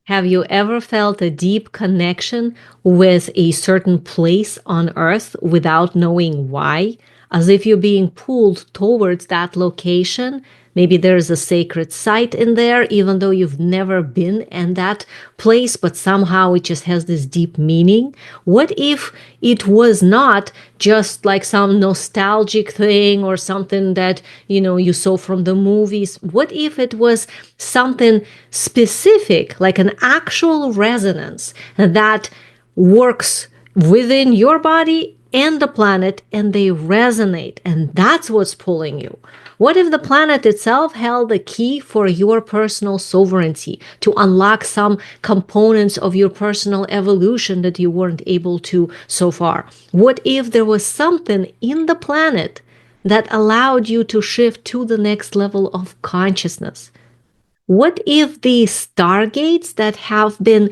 Have you ever felt a deep connection with a certain place on Earth without knowing why? As if you're being pulled towards that location. Maybe there's a sacred site in there, even though you've never been in that place, but somehow it just has this deep meaning. What if it was not just like some nostalgic thing or something that, you saw from the movies? What if it was something specific, like an actual resonance that works within your body and the planet, and they resonate, and that's what's pulling you? What if the planet itself held the key for your personal sovereignty, to unlock some components of your personal evolution that you weren't able to so far? What if there was something in the planet that allowed you to shift to the next level of consciousness? What if the stargates that have been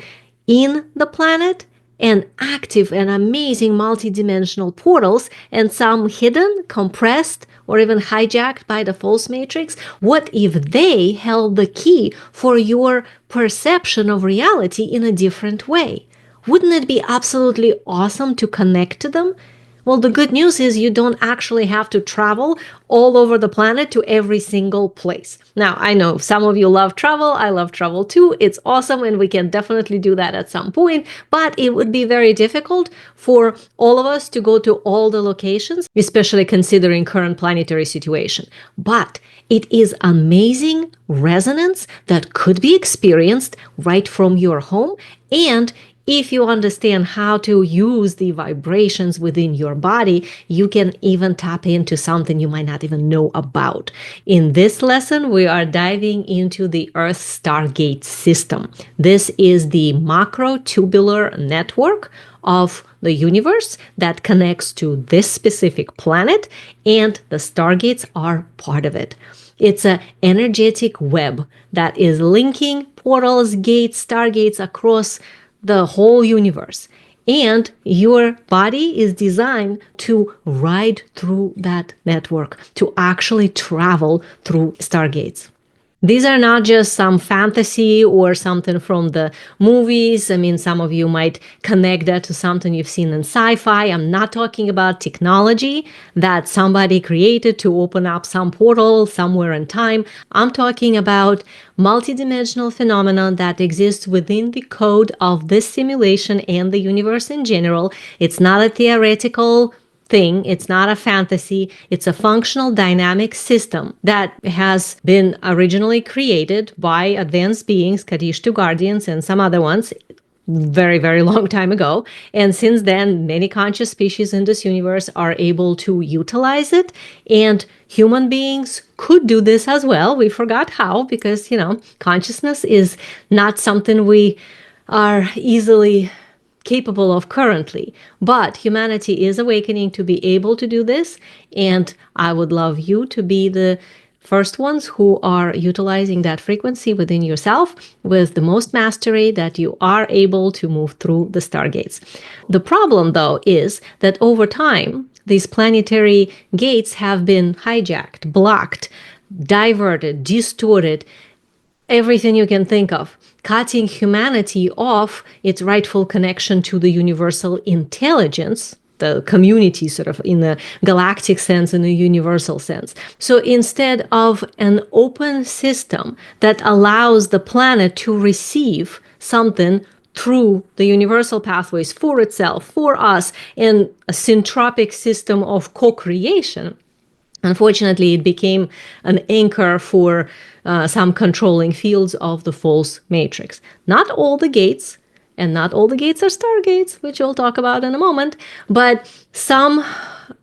in the planet and active and amazing multidimensional portals, and some hidden, compressed, or even hijacked by the false matrix, what if they held the key for your perception of reality in a different way? Wouldn't it be absolutely awesome to connect to them? Well, the good news is you don't actually have to travel all over the planet to every single place. Now, I know some of you love travel. I love travel too. It's awesome, and we can definitely do that at some point, but it would be very difficult for all of us to go to all the locations, especially considering current planetary situation. But it is amazing resonance that could be experienced right from your home. And if you understand how to use the vibrations within your body, you can even tap into something you might not even know about. In this lesson, we are diving into the Earth Stargate System. This is the Macro-Tubular Network of the universe that connects to this specific planet, and the Stargates are part of it. It's an energetic web that is linking portals, gates, stargates across the whole universe. And your body is designed to ride through that network, to actually travel through stargates. These are not just some fantasy or something from the movies. I mean, some of you might connect that to something you've seen in sci-fi. I'm not talking about technology that somebody created to open up some portal somewhere in time. I'm talking about multidimensional phenomena that exists within the code of this simulation and the universe in general. It's not a theoretical thing. It's not a fantasy. It's a functional dynamic system that has been originally created by advanced beings, Kadishtu Guardians and some other ones, very, very long time ago. And since then, many conscious species in this universe are able to utilize it. And human beings could do this as well. We forgot how, because, consciousness is not something we are easily capable of currently, but humanity is awakening to be able to do this, and I would love you to be the first ones who are utilizing that frequency within yourself with the most mastery, that you are able to move through the stargates. The problem, though, is that over time, these planetary gates have been hijacked, blocked, diverted, distorted, everything you can think of, cutting humanity off its rightful connection to the universal intelligence, the community sort of in the galactic sense, in the universal sense. So instead of an open system that allows the planet to receive something through the universal pathways for itself, for us, in a syntropic system of co-creation, unfortunately, it became an anchor for some controlling fields of the false matrix. Not all the gates, and not all the gates are stargates, which we'll talk about in a moment, but some,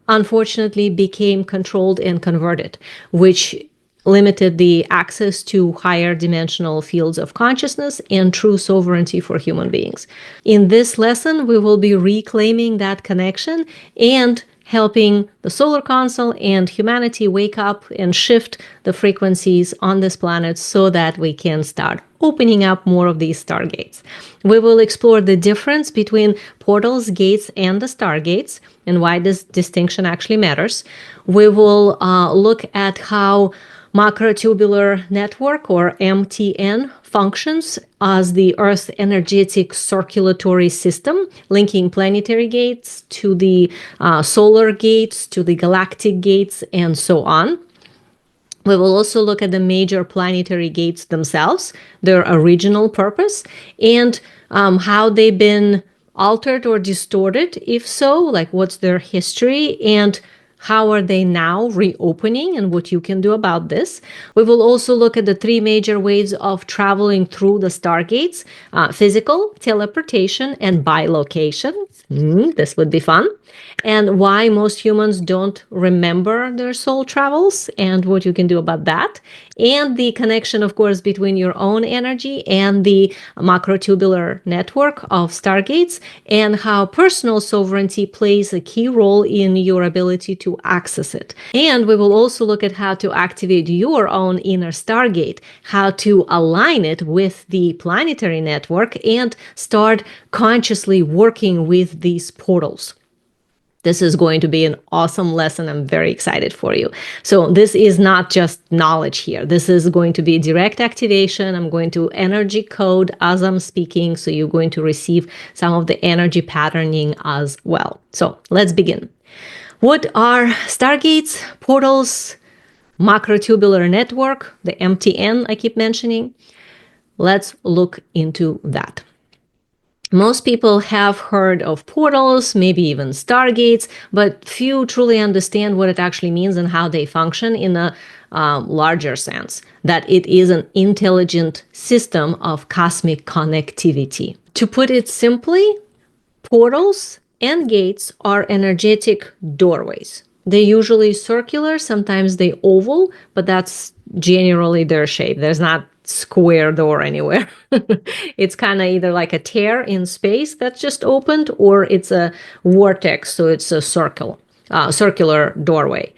unfortunately, became controlled and converted, which limited the access to higher dimensional fields of consciousness and true sovereignty for human beings. In this lesson, we will be reclaiming that connection and helping the solar council and humanity wake up and shift the frequencies on this planet so that we can start opening up more of these stargates. We will explore the difference between portals, gates, and the stargates, and why this distinction actually matters. We will look at how Macro-Tubular Network, or MTN, functions as the Earth's energetic circulatory system, linking planetary gates to the solar gates, to the galactic gates, and so on. We will also look at the major planetary gates themselves, their original purpose, and how they've been altered or distorted. If so, like what's their history and how are they now reopening and what you can do about this. We will also look at the three major ways of traveling through the stargates: physical, teleportation, and bilocation. This would be fun. And why most humans don't remember their soul travels and what you can do about that. And the connection, of course, between your own energy and the macro-tubular network of stargates, and how personal sovereignty plays a key role in your ability to access it. And we will also look at how to activate your own inner stargate, how to align it with the planetary network, and start consciously working with these portals. This is going to be an awesome lesson. I'm very excited for you. So this is not just knowledge here. This is going to be direct activation. I'm going to energy code as I'm speaking. So you're going to receive some of the energy patterning as well. So let's begin. What are stargates, portals, macro-tubular network, the MTN I keep mentioning? Let's look into that. Most people have heard of portals, maybe even stargates, but few truly understand what it actually means and how they function in a larger sense, that it is an intelligent system of cosmic connectivity. To put it simply, portals and gates are energetic doorways. They're usually circular, sometimes they oval, but that's generally their shape. There's not square door anywhere. It's kind of either like a tear in space that's just opened, or it's a vortex, so it's a circular doorway.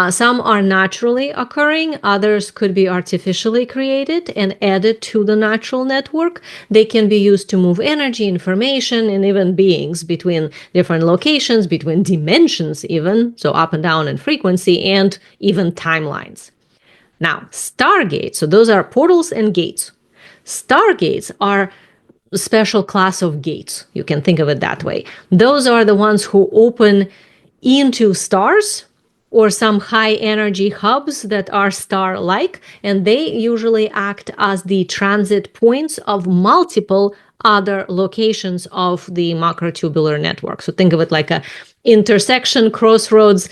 Some are naturally occurring, others could be artificially created and added to the natural network. They can be used to move energy, information, and even beings between different locations, between dimensions even, so up and down in frequency, and even timelines. Now, stargates, so those are portals and gates. Stargates are a special class of gates. You can think of it that way. Those are the ones who open into stars or some high energy hubs that are star-like, and they usually act as the transit points of multiple other locations of the macro-tubular network. So think of it like a intersection, crossroads,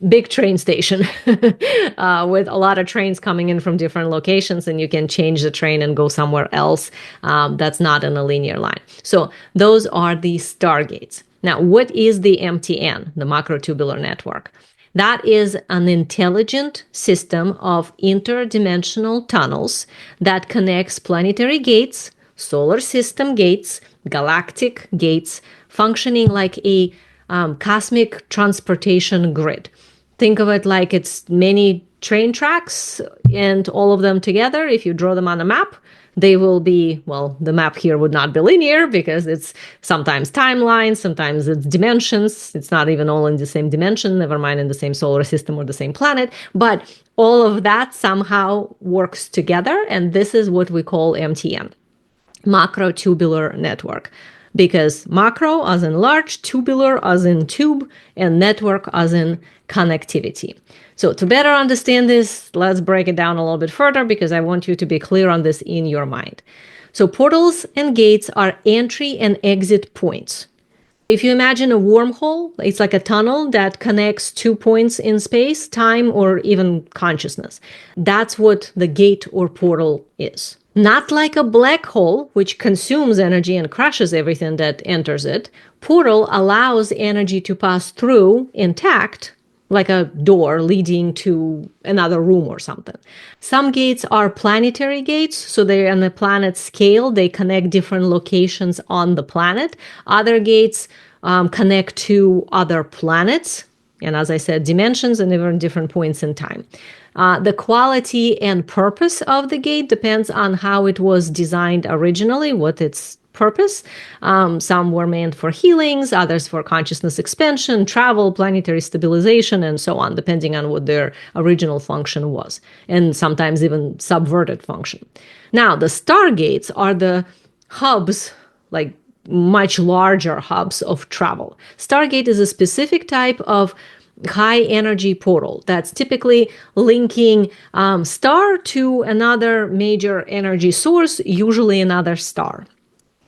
big train station with a lot of trains coming in from different locations, and you can change the train and go somewhere else that's not in a linear line. So those are the stargates. Now, what is the MTN, the macro-tubular network? That is an intelligent system of interdimensional tunnels that connects planetary gates, solar system gates, galactic gates, functioning like a cosmic transportation grid. Think of it like it's many train tracks, and all of them together, if you draw them on a map, they will be, well, the map here would not be linear because it's sometimes timelines, sometimes it's dimensions. It's not even all in the same dimension, never mind in the same solar system or the same planet. But all of that somehow works together, and this is what we call MTN, macro-tubular network. Because macro as in large, tubular as in tube, and network as in connectivity. So to better understand this, let's break it down a little bit further, because I want you to be clear on this in your mind. So portals and gates are entry and exit points. If you imagine a wormhole, it's like a tunnel that connects 2 points in space, time, or even consciousness. That's what the gate or portal is. Not like a black hole, which consumes energy and crushes everything that enters it. Portal allows energy to pass through intact, like a door leading to another room or something. Some gates are planetary gates, so they're on the planet scale. They connect different locations on the planet. Other gates connect to other planets, and as I said, dimensions and even different points in time. The quality and purpose of the gate depends on how it was designed originally, what its purpose. Some were meant for healings, others for consciousness expansion, travel, planetary stabilization, and so on, depending on what their original function was, and sometimes even subverted function. Now, the stargates are the hubs, like much larger hubs of travel. Stargate is a specific type of high energy portal that's typically linking star to another major energy source, usually another star,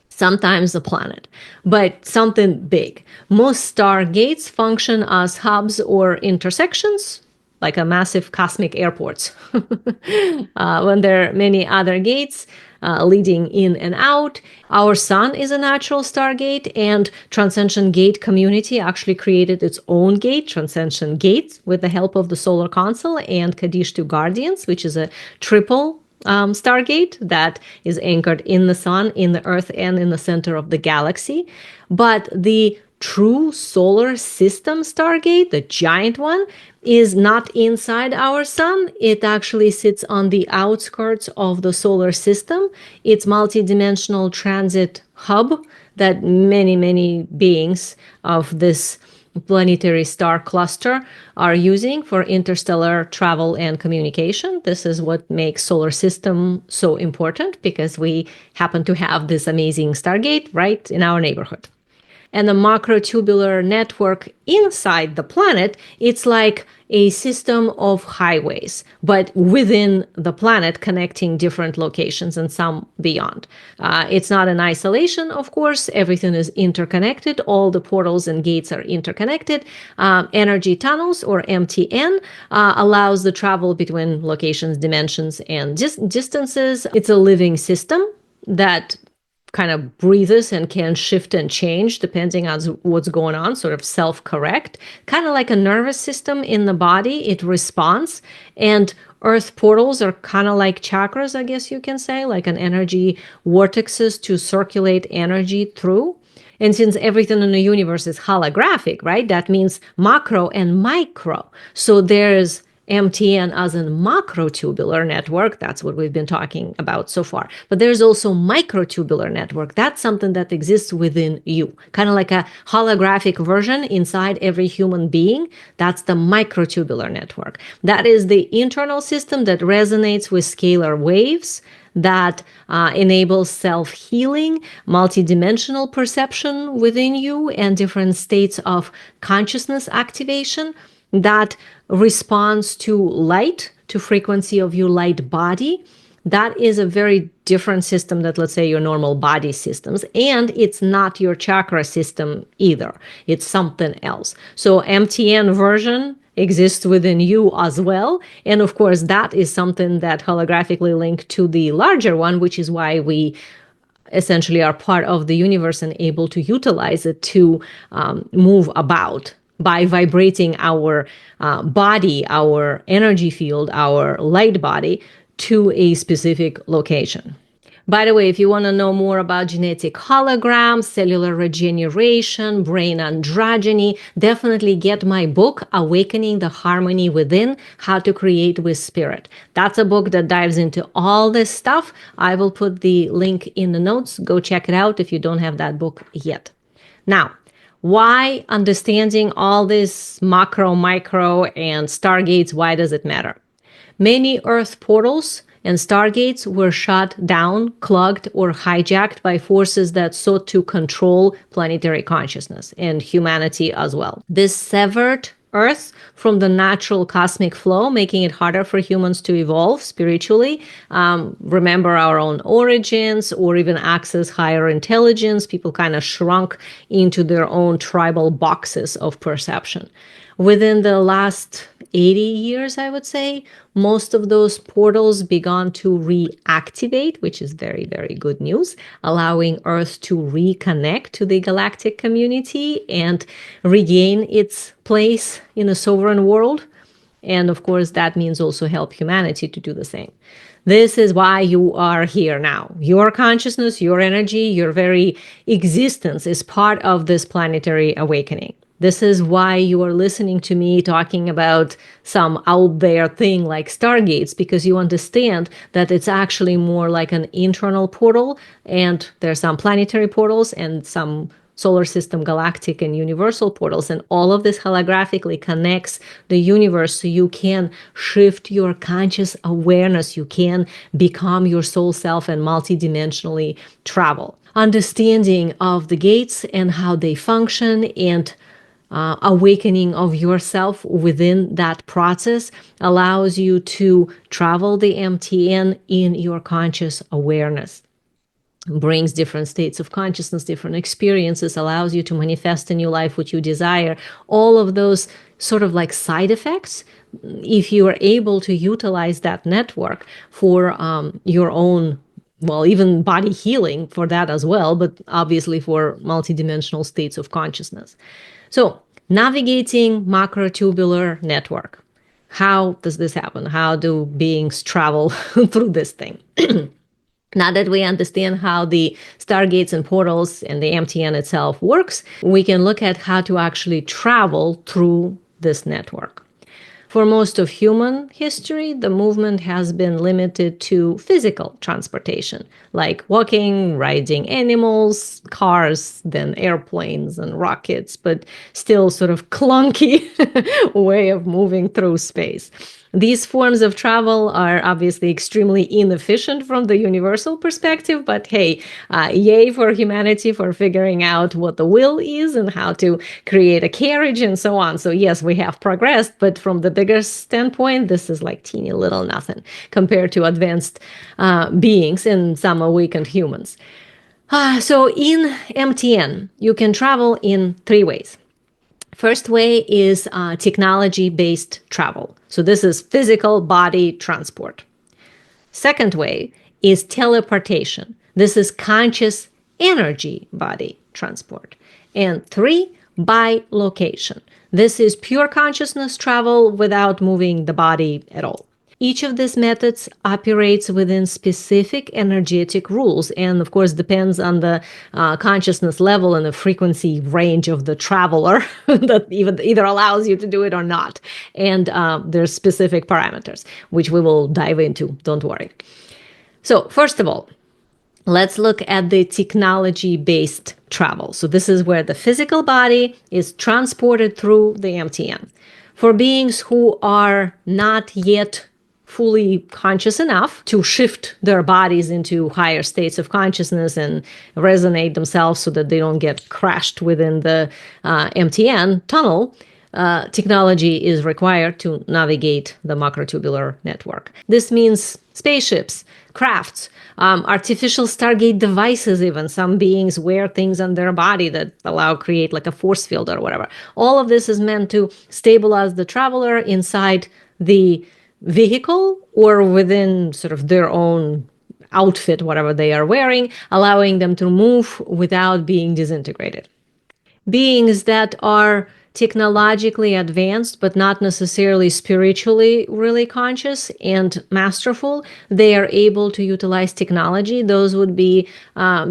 sometimes a planet, but something big. Most stargates function as hubs or intersections, like a massive cosmic airports, when there are many other gates leading in and out. Our sun is a natural stargate, and Ascension Gate community actually created its own gate, Ascension Gate, with the help of the Solar Council and Kaddish 2 Guardians, which is a triple stargate that is anchored in the sun, in the earth, and in the center of the galaxy. But the true solar system stargate, the giant one, is not inside our sun. It actually sits on the outskirts of the solar system. It's multidimensional transit hub that many beings of this planetary star cluster are using for interstellar travel and communication. This is what makes solar system so important, because we happen to have this amazing stargate right in our neighborhood. And the Macro-Tubular Network inside the planet, it's like a system of highways, but within the planet, connecting different locations and some beyond. It's not in isolation, of course. Everything is interconnected. All the portals and gates are interconnected. Energy tunnels, or MTN, allows the travel between locations, dimensions, and distances. It's a living system that kind of breathes and can shift and change depending on what's going on, sort of self-correct, kind of like a nervous system in the body. It responds. And earth portals are kind of like chakras, I guess you can say, like an energy vortexes to circulate energy through. And since everything in the universe is holographic, right, that means macro and micro. So there's MTN as in macro-tubular network. That's what we've been talking about so far. But there's also micro-tubular network. That's something that exists within you, kind of like a holographic version inside every human being. That's the micro-tubular network. That is the internal system that resonates with scalar waves, that enables self-healing, multidimensional perception within you, and different states of consciousness activation, that responds to light, to frequency of your light body. That is a very different system that, let's say, your normal body systems. And it's not your chakra system either. It's something else. So MTN version exists within you as well. And of course, that is something that holographically linked to the larger one, which is why we essentially are part of the universe and able to utilize it to move about by vibrating our body, our energy field, our light body to a specific location. By the way, if you want to know more about genetic holograms, cellular regeneration, brain androgyny, definitely get my book, Awakening the Harmony Within, How to Create with Spirit. That's a book that dives into all this stuff. I will put the link in the notes. Go check it out if you don't have that book yet. Now, why understanding all this macro, micro, and stargates, why does it matter? Many Earth portals and stargates were shut down, clogged, or hijacked by forces that sought to control planetary consciousness and humanity as well. This severed Earth from the natural cosmic flow, making it harder for humans to evolve spiritually, remember our own origins, or even access higher intelligence. People kind of shrunk into their own tribal boxes of perception. Within the last 80 years, I would say, most of those portals began to reactivate, which is very, very good news, allowing Earth to reconnect to the galactic community and regain its place in a sovereign world. And of course, that means also help humanity to do the same. This is why you are here now. Your consciousness, your energy, your very existence is part of this planetary awakening. This is why you are listening to me talking about some out there thing like Stargates, because you understand that it's actually more like an internal portal, and there's some planetary portals and some solar system, galactic, and universal portals, and all of this holographically connects the universe, so you can shift your conscious awareness. You can become your soul self and multidimensionally travel. Understanding of the gates and how they function, and awakening of yourself within that process allows you to travel the MTN in your conscious awareness. Brings different states of consciousness, different experiences, allows you to manifest in your life what you desire. All of those sort of like side effects, if you are able to utilize that network for your own, well, even body healing for that as well, but obviously for multidimensional states of consciousness. So, navigating macrotubular network. How does this happen? How do beings travel through this thing? Now that we understand how the stargates and portals and the MTN itself works, we can look at how to actually travel through this network. For most of human history, the movement has been limited to physical transportation, like walking, riding animals, cars, then airplanes and rockets, but still sort of clunky way of moving through space. These forms of travel are obviously extremely inefficient from the universal perspective, but hey, yay for humanity for figuring out what the will is and how to create a carriage and so on. So yes, we have progressed, but from the bigger standpoint, this is like teeny little nothing compared to advanced beings and some awakened humans. So in MTN, you can travel in three ways. First way is technology-based travel. So this is physical body transport. Second way is teleportation. This is conscious energy body transport. And three, bilocation. This is pure consciousness travel without moving the body at all. Each of these methods operates within specific energetic rules, and of course depends on the consciousness level and the frequency range of the traveler that either allows you to do it or not. And there's specific parameters, which we will dive into, don't worry. So first of all, let's look at the technology-based travel. So this is where the physical body is transported through the MTN. For beings who are not yet fully conscious enough to shift their bodies into higher states of consciousness and resonate themselves so that they don't get crashed within the MTN tunnel, technology is required to navigate the macrotubular network. This means spaceships, crafts, artificial Stargate devices even. Some beings wear things on their body that create like a force field or whatever. All of this is meant to stabilize the traveler inside the vehicle or within sort of their own outfit, whatever they are wearing, allowing them to move without being disintegrated. Beings that are technologically advanced, but not necessarily spiritually really conscious and masterful, they are able to utilize technology. Those would be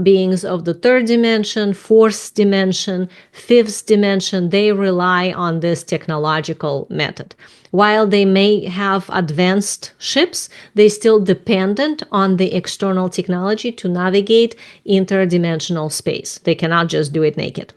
beings of the third dimension, fourth dimension, fifth dimension. They rely on this technological method. While they may have advanced ships, they still dependent on the external technology to navigate interdimensional space. They cannot just do it naked.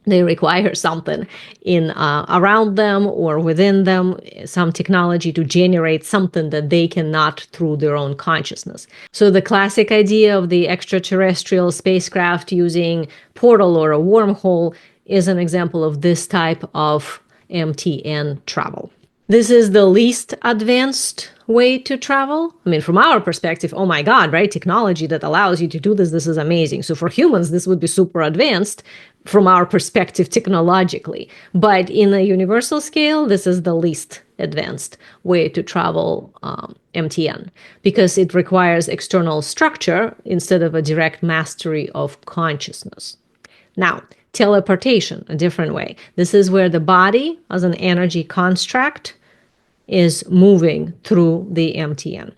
They require something in around them or within them, some technology to generate something that they cannot through their own consciousness. So the classic idea of the extraterrestrial spacecraft using portal or a wormhole is an example of this type of MTN travel. This is the least advanced way to travel. I mean, from our perspective, oh my God, right? Technology that allows you to do this is amazing. So for humans, this would be super advanced from our perspective technologically. But in a universal scale, this is the least advanced way to travel MTN because it requires external structure instead of a direct mastery of consciousness. Now, teleportation, a different way. This is where the body as an energy construct is moving through the MTN.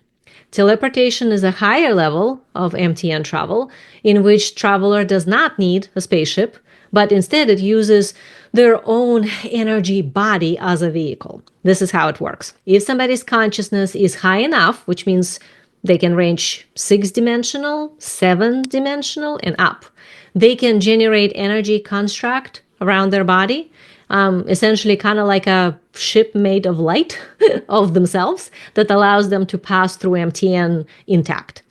Teleportation is a higher level of MTN travel in which traveler does not need a spaceship, but instead it uses their own energy body as a vehicle. This is how it works. If somebody's consciousness is high enough, which means they can range 6-dimensional, 7-dimensional, and up, they can generate energy construct around their body, essentially kind of like a ship made of light of themselves that allows them to pass through MTN intact.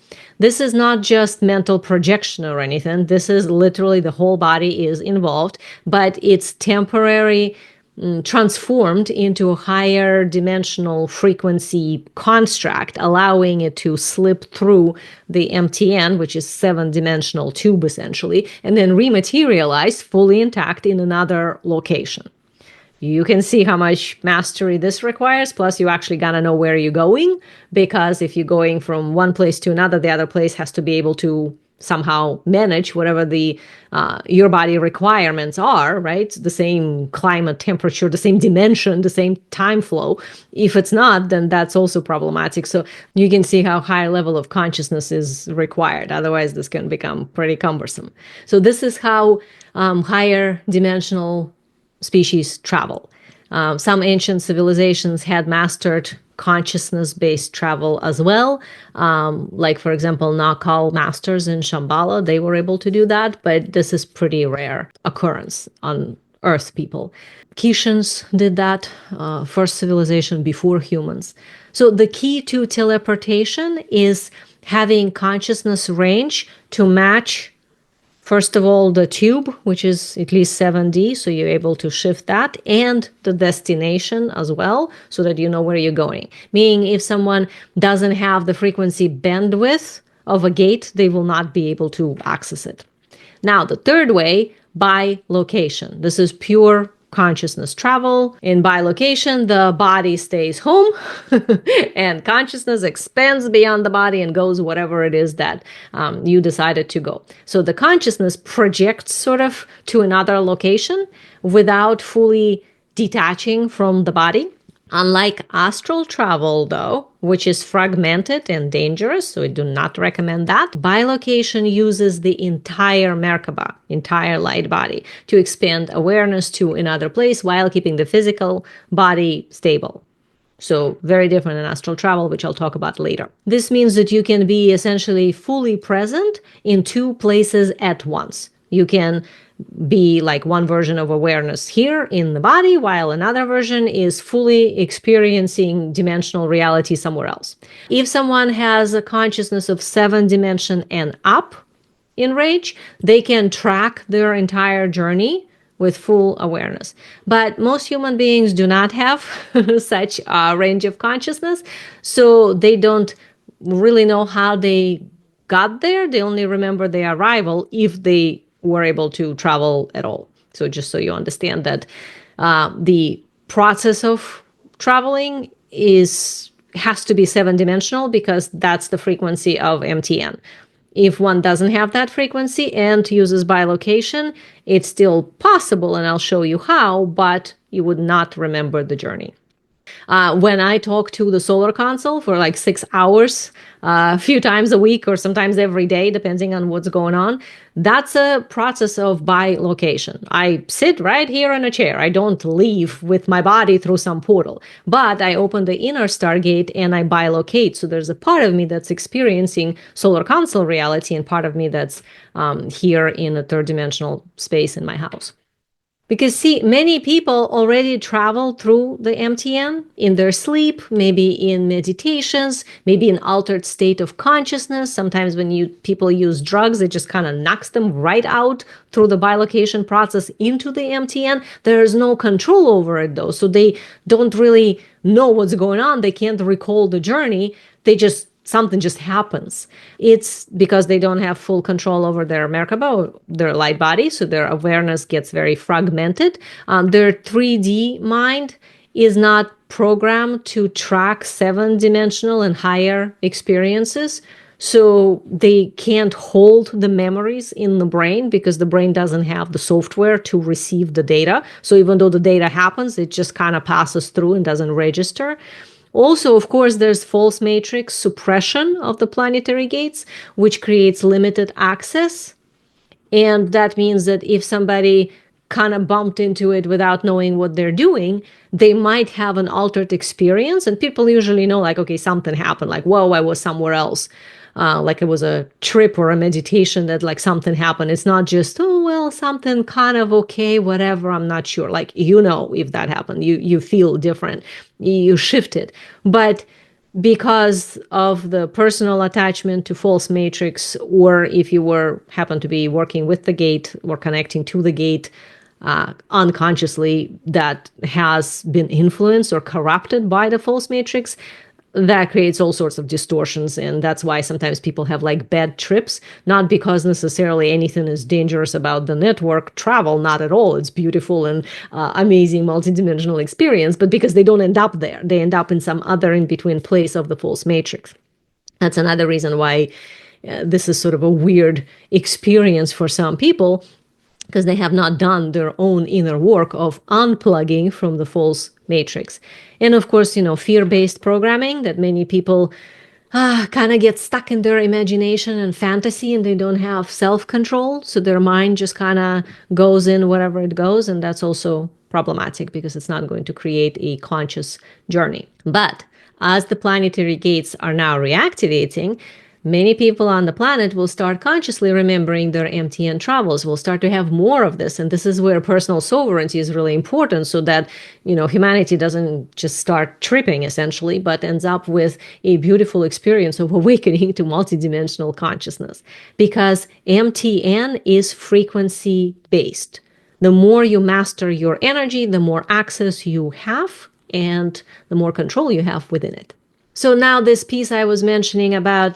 This is not just mental projection or anything. This is literally the whole body is involved, but it's temporary, transformed into a higher dimensional frequency construct, allowing it to slip through the MTN, which is 7-dimensional tube essentially, and then rematerialize fully intact in another location. You can see how much mastery this requires. Plus, you actually gotta know where you're going, because if you're going from one place to another, the other place has to be able to somehow manage whatever the your body requirements are, right? The same climate, temperature, the same dimension, the same time flow. If it's not, then that's also problematic. So you can see how high level of consciousness is required. Otherwise, this can become pretty cumbersome. So this is how higher dimensional species travel. Some ancient civilizations had mastered consciousness-based travel as well. Like, for example, Nakal masters in Shambhala, they were able to do that, but this is pretty rare occurrence on Earth people. Xi'Ans did that, first civilization before humans. So the key to teleportation is having consciousness range to match, first of all, the tube, which is at least 7D, so you're able to shift that, and the destination as well, so that you know where you're going. Meaning, if someone doesn't have the frequency bandwidth of a gate, they will not be able to access it. Now, the third way, by location. This is pure consciousness travel. In bilocation, the body stays home and consciousness expands beyond the body and goes whatever it is that you decided to go. So the consciousness projects sort of to another location without fully detaching from the body. Unlike astral travel, though, which is fragmented and dangerous, so I do not recommend that, bilocation uses the entire Merkaba, entire light body, to expand awareness to another place while keeping the physical body stable. So very different in astral travel, which I'll talk about later. This means that you can be essentially fully present in two places at once. You can be like one version of awareness here in the body, while another version is fully experiencing dimensional reality somewhere else. If someone has a consciousness of 7-dimension and up in range, they can track their entire journey with full awareness. But most human beings do not have such a range of consciousness, so they don't really know how they got there. They only remember their arrival if they were able to travel at all. So just so you understand that the process of traveling has to be 7-dimensional, because that's the frequency of MTN. If one doesn't have that frequency and uses bilocation, it's still possible, and I'll show you how, but you would not remember the journey. When I talk to the solar console for like 6 hours, a few times a week or sometimes every day, depending on what's going on, that's a process of bilocation. I sit right here in a chair. I don't leave with my body through some portal, but I open the inner Stargate and I bilocate. So there's a part of me that's experiencing solar console reality and part of me that's here in a third-dimensional space in my house. Because see, many people already travel through the MTN in their sleep, maybe in meditations, maybe in altered state of consciousness. Sometimes when people use drugs, it just kind of knocks them right out through the bilocation process into the MTN. There is no control over it though, so they don't really know what's going on. They can't recall the journey. Something just happens. It's because they don't have full control over their Merkaba, their light body, so their awareness gets very fragmented. Their 3D mind is not programmed to track 7-dimensional and higher experiences, so they can't hold the memories in the brain because the brain doesn't have the software to receive the data. So even though the data happens, it just kind of passes through and doesn't register. Also, of course, there's false matrix suppression of the planetary gates, which creates limited access. And that means that if somebody kind of bumped into it without knowing what they're doing, they might have an altered experience. And people usually know, like, okay, something happened, like, whoa, I was somewhere else. Like it was a trip or a meditation that like something happened. It's not just, oh, well, something kind of okay, whatever, I'm not sure. Like, if that happened, you feel different, you shifted. But because of the personal attachment to false matrix, or if you happen to be working with the gate or connecting to the gate unconsciously, that has been influenced or corrupted by the false matrix, that creates all sorts of distortions. And that's why sometimes people have like bad trips, not because necessarily anything is dangerous about the network travel, not at all. It's beautiful and amazing multidimensional experience, but because they don't end up there, they end up in some other in between place of the false matrix. That's another reason why this is sort of a weird experience for some people, because they have not done their own inner work of unplugging from the false matrix. And of course, fear-based programming, that many people kind of get stuck in their imagination and fantasy, and they don't have self-control. So their mind just kind of goes in wherever it goes. And that's also problematic because it's not going to create a conscious journey. But as the planetary gates are now reactivating, many people on the planet will start consciously remembering their MTN travels. We'll start to have more of this. And this is where personal sovereignty is really important, so that, humanity doesn't just start tripping essentially, but ends up with a beautiful experience of awakening to multidimensional consciousness. Because MTN is frequency based. The more you master your energy, the more access you have and the more control you have within it. So now this piece I was mentioning about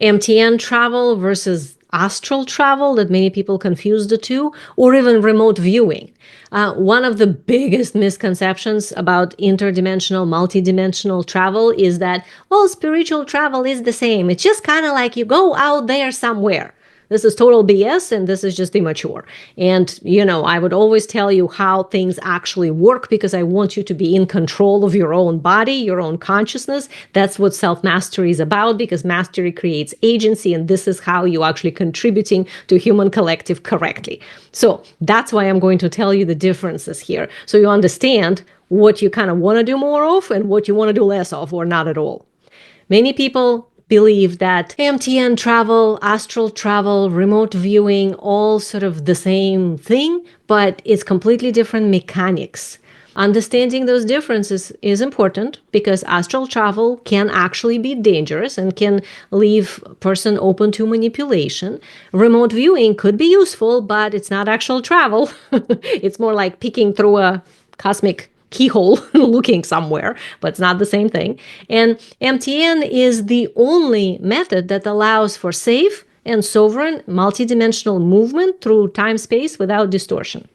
MTN travel versus astral travel, that many people confuse the two, or even remote viewing. One of the biggest misconceptions about interdimensional, multidimensional travel is that, spiritual travel is the same. It's just kind of like you go out there somewhere. This is total BS, and this is just immature. And, I would always tell you how things actually work, because I want you to be in control of your own body, your own consciousness. That's what self-mastery is about, because mastery creates agency, and this is how you actually contributing to human collective correctly. So that's why I'm going to tell you the differences here, so you understand what you kind of want to do more of and what you want to do less of, or not at all. Many people believe that MTN travel, astral travel, remote viewing, all sort of the same thing, but it's completely different mechanics. Understanding those differences is important, because astral travel can actually be dangerous and can leave a person open to manipulation. Remote viewing could be useful, but it's not actual travel. It's more like peeking through a cosmic keyhole looking somewhere, but it's not the same thing. And MTN is the only method that allows for safe and sovereign multidimensional movement through time-space without distortion,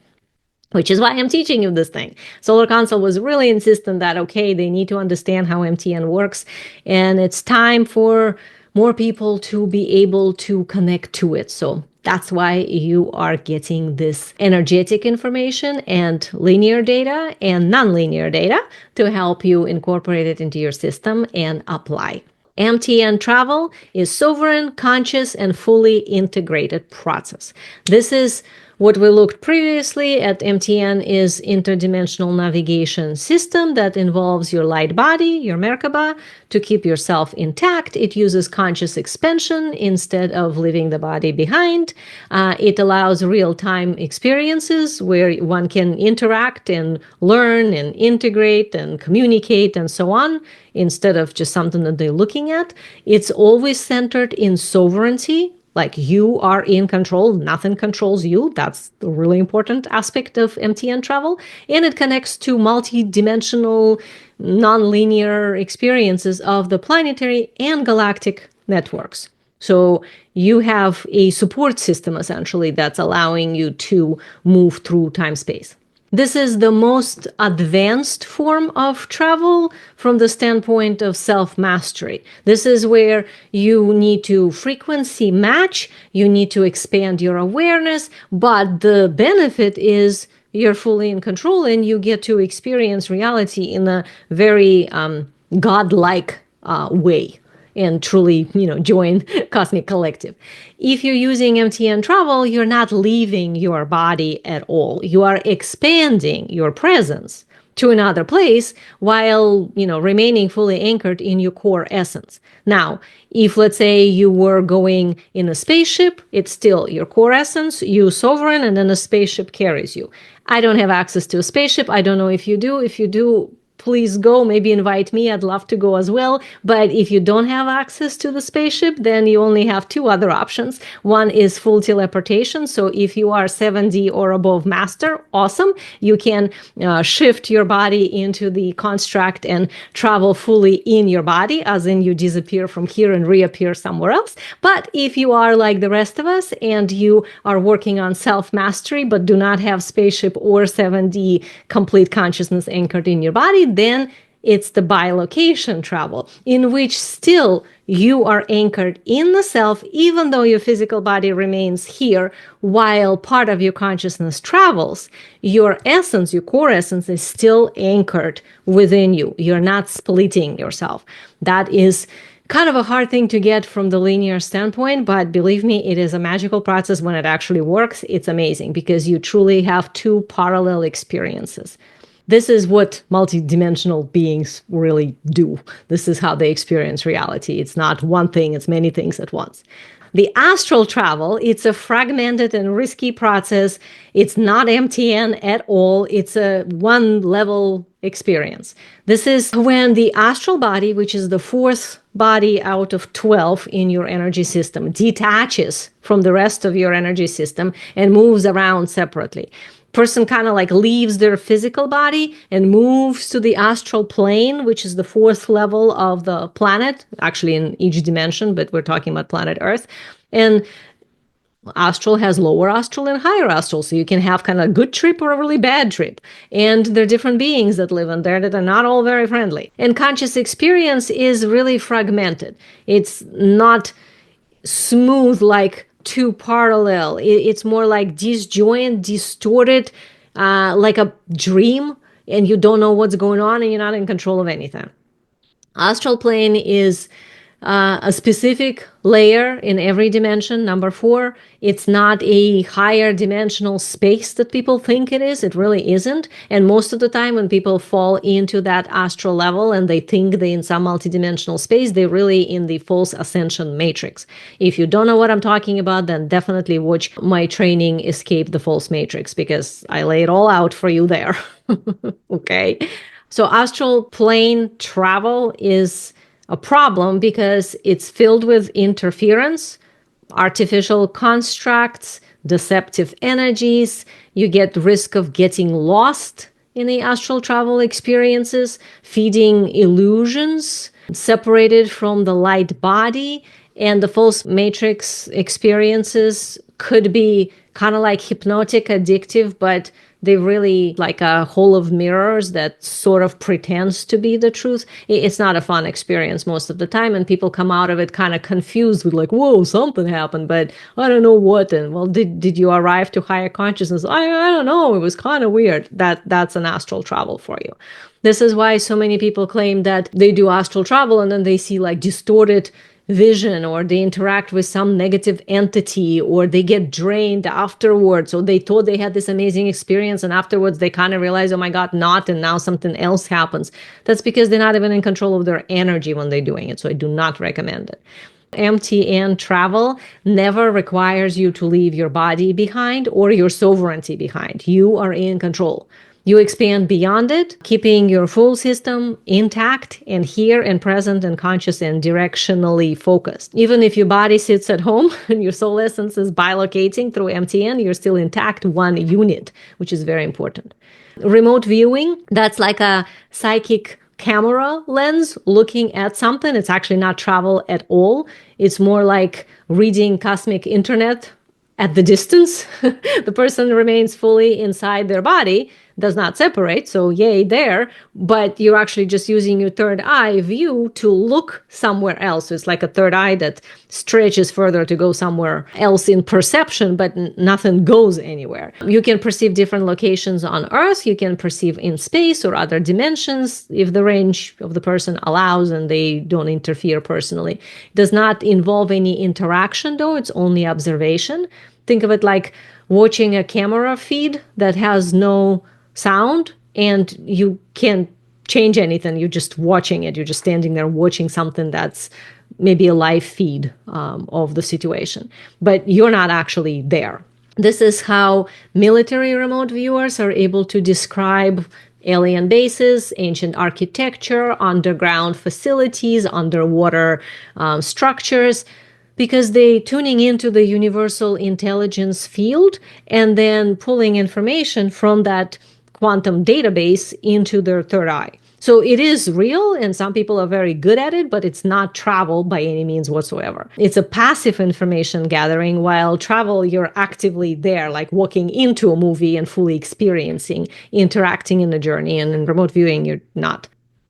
which is why I'm teaching you this thing. Solar Council was really insistent that, okay, they need to understand how MTN works, and it's time for more people to be able to connect to it. So that's why you are getting this energetic information and linear data and nonlinear data to help you incorporate it into your system and apply. MTN travel is sovereign, conscious, and fully integrated process. This is what we looked previously at. MTN is interdimensional navigation system that involves your light body, your Merkaba, to keep yourself intact. It uses conscious expansion instead of leaving the body behind. It allows real-time experiences where one can interact and learn and integrate and communicate and so on, instead of just something that they're looking at. It's always centered in sovereignty. Like, you are in control, nothing controls you. That's the really important aspect of MTN travel. And it connects to multi-dimensional, non-linear experiences of the planetary and galactic networks. So you have a support system, essentially, that's allowing you to move through time-space. This is the most advanced form of travel from the standpoint of self-mastery. This is where you need to frequency match, you need to expand your awareness, but the benefit is you're fully in control and you get to experience reality in a very godlike way. and truly, join Cosmic Collective. If you're using MTN Travel, you're not leaving your body at all. You are expanding your presence to another place while, remaining fully anchored in your core essence. Now, if let's say you were going in a spaceship, it's still your core essence, you sovereign, and then a spaceship carries you. I don't have access to a spaceship. I don't know if you do. If you do, please go, maybe invite me. I'd love to go as well. But if you don't have access to the spaceship, then you only have two other options. One is full teleportation. So if you are 7D or above master, awesome. You can shift your body into the construct and travel fully in your body, as in you disappear from here and reappear somewhere else. But if you are like the rest of us and you are working on self-mastery, but do not have spaceship or 7D complete consciousness anchored in your body, then it's the bilocation travel, in which still you are anchored in the self, even though your physical body remains here, while part of your consciousness travels. Your essence, your core essence, is still anchored within you. You're not splitting yourself. That is kind of a hard thing to get from the linear standpoint, but believe me, it is a magical process when it actually works. It's amazing because you truly have two parallel experiences. This is what multidimensional beings really do. This is how they experience reality. It's not one thing, it's many things at once. The astral travel, it's a fragmented and risky process. It's not MTN at all. It's a one-level experience. This is when the astral body, which is the fourth body out of 12 in your energy system, detaches from the rest of your energy system and moves around separately. Person kind of like leaves their physical body and moves to the astral plane, which is the fourth level of the planet, actually in each dimension, but we're talking about planet Earth. And astral has lower astral and higher astral, so you can have kind of a good trip or a really bad trip. And there are different beings that live in there that are not all very friendly. And conscious experience is really fragmented. It's not smooth like two parallel. It's more like disjoint, distorted, like a dream, and you don't know what's going on and you're not in control of anything. Astral plane is a specific layer in every dimension, number 4. It's not a higher dimensional space that people think it is. It really isn't. And most of the time when people fall into that astral level and they think they're in some multidimensional space, they're really in the false ascension matrix. If you don't know what I'm talking about, then definitely watch my training, Escape the False Matrix, because I lay it all out for you there. Okay. So astral plane travel is a problem because it's filled with interference, artificial constructs, deceptive energies. You get risk of getting lost in the astral travel experiences, feeding illusions, separated from the light body. And the false matrix experiences could be kind of like hypnotic, addictive, but they really like a hall of mirrors that sort of pretends to be the truth. It's not a fun experience most of the time, and people come out of it kind of confused with like, whoa, something happened, but I don't know what. And well, did you arrive to higher consciousness? I don't know. It was kind of weird. That's an astral travel for you. This is why so many people claim that they do astral travel and then they see like distorted vision, or they interact with some negative entity, or they get drained afterwards, or they thought they had this amazing experience and afterwards they kind of realize, oh my God, not, and now something else happens. That's because they're not even in control of their energy when they're doing it. So I do not recommend it. MTN Travel never requires you to leave your body behind or your sovereignty behind. You are in control. You expand beyond it, keeping your full system intact and here and present and conscious and directionally focused. Even if your body sits at home and your soul essence is bilocating through MTN, you're still intact, one unit, which is very important. Remote viewing, that's like a psychic camera lens looking at something. It's actually not travel at all. It's more like reading cosmic internet at the distance. The person remains fully inside their body. does not separate, so yay there, but you're actually just using your third eye view to look somewhere else. So it's like a third eye that stretches further to go somewhere else in perception, but nothing goes anywhere. You can perceive different locations on Earth, you can perceive in space or other dimensions if the range of the person allows and they don't interfere personally. It does not involve any interaction though, it's only observation. Think of it like watching a camera feed that has no sound and you can't change anything. You're just watching it. You're just standing there watching something that's maybe a live feed of the situation, but you're not actually there. This is how military remote viewers are able to describe alien bases, ancient architecture, underground facilities, underwater structures, because they tuning into the universal intelligence field and then pulling information from that quantum database into their third eye. So it is real, and some people are very good at it, but it's not travel by any means whatsoever. It's a passive information gathering, while travel, you're actively there, like walking into a movie and fully experiencing, interacting in the journey, and in remote viewing, you're not.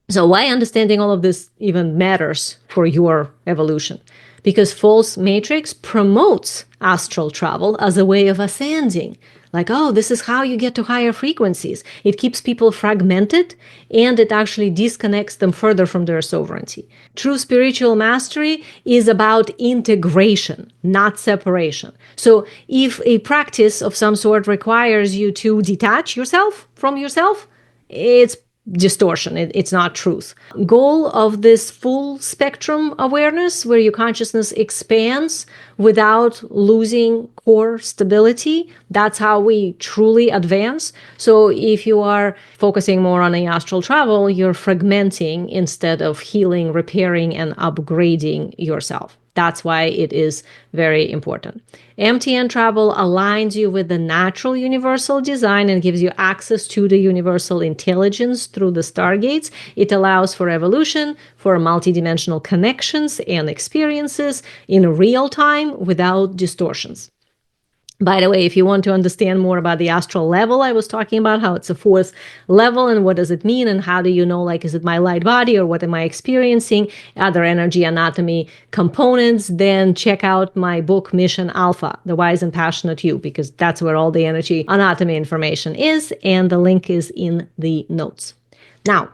So why understanding all of this even matters for your evolution? Because false matrix promotes astral travel as a way of ascending. Like, oh, this is how you get to higher frequencies. It keeps people fragmented and it actually disconnects them further from their sovereignty. True spiritual mastery is about integration, not separation. So if a practice of some sort requires you to detach yourself from yourself, it's distortion. It's not truth. Goal of this full spectrum awareness, where your consciousness expands without losing core stability, that's how we truly advance. So if you are focusing more on the astral travel, you're fragmenting instead of healing, repairing, and upgrading yourself. That's why it is very important. MTN Travel aligns you with the natural universal design and gives you access to the universal intelligence through the Stargates. It allows for evolution, for multidimensional connections and experiences in real time without distortions. By the way, if you want to understand more about the astral level, I was talking about how it's a fourth level and what does it mean and how do you know, like, is it my light body or what am I experiencing, other energy anatomy components, then check out my book, Mission Alpha, The Wise and Passionate You, because that's where all the energy anatomy information is, and the link is in the notes. Now,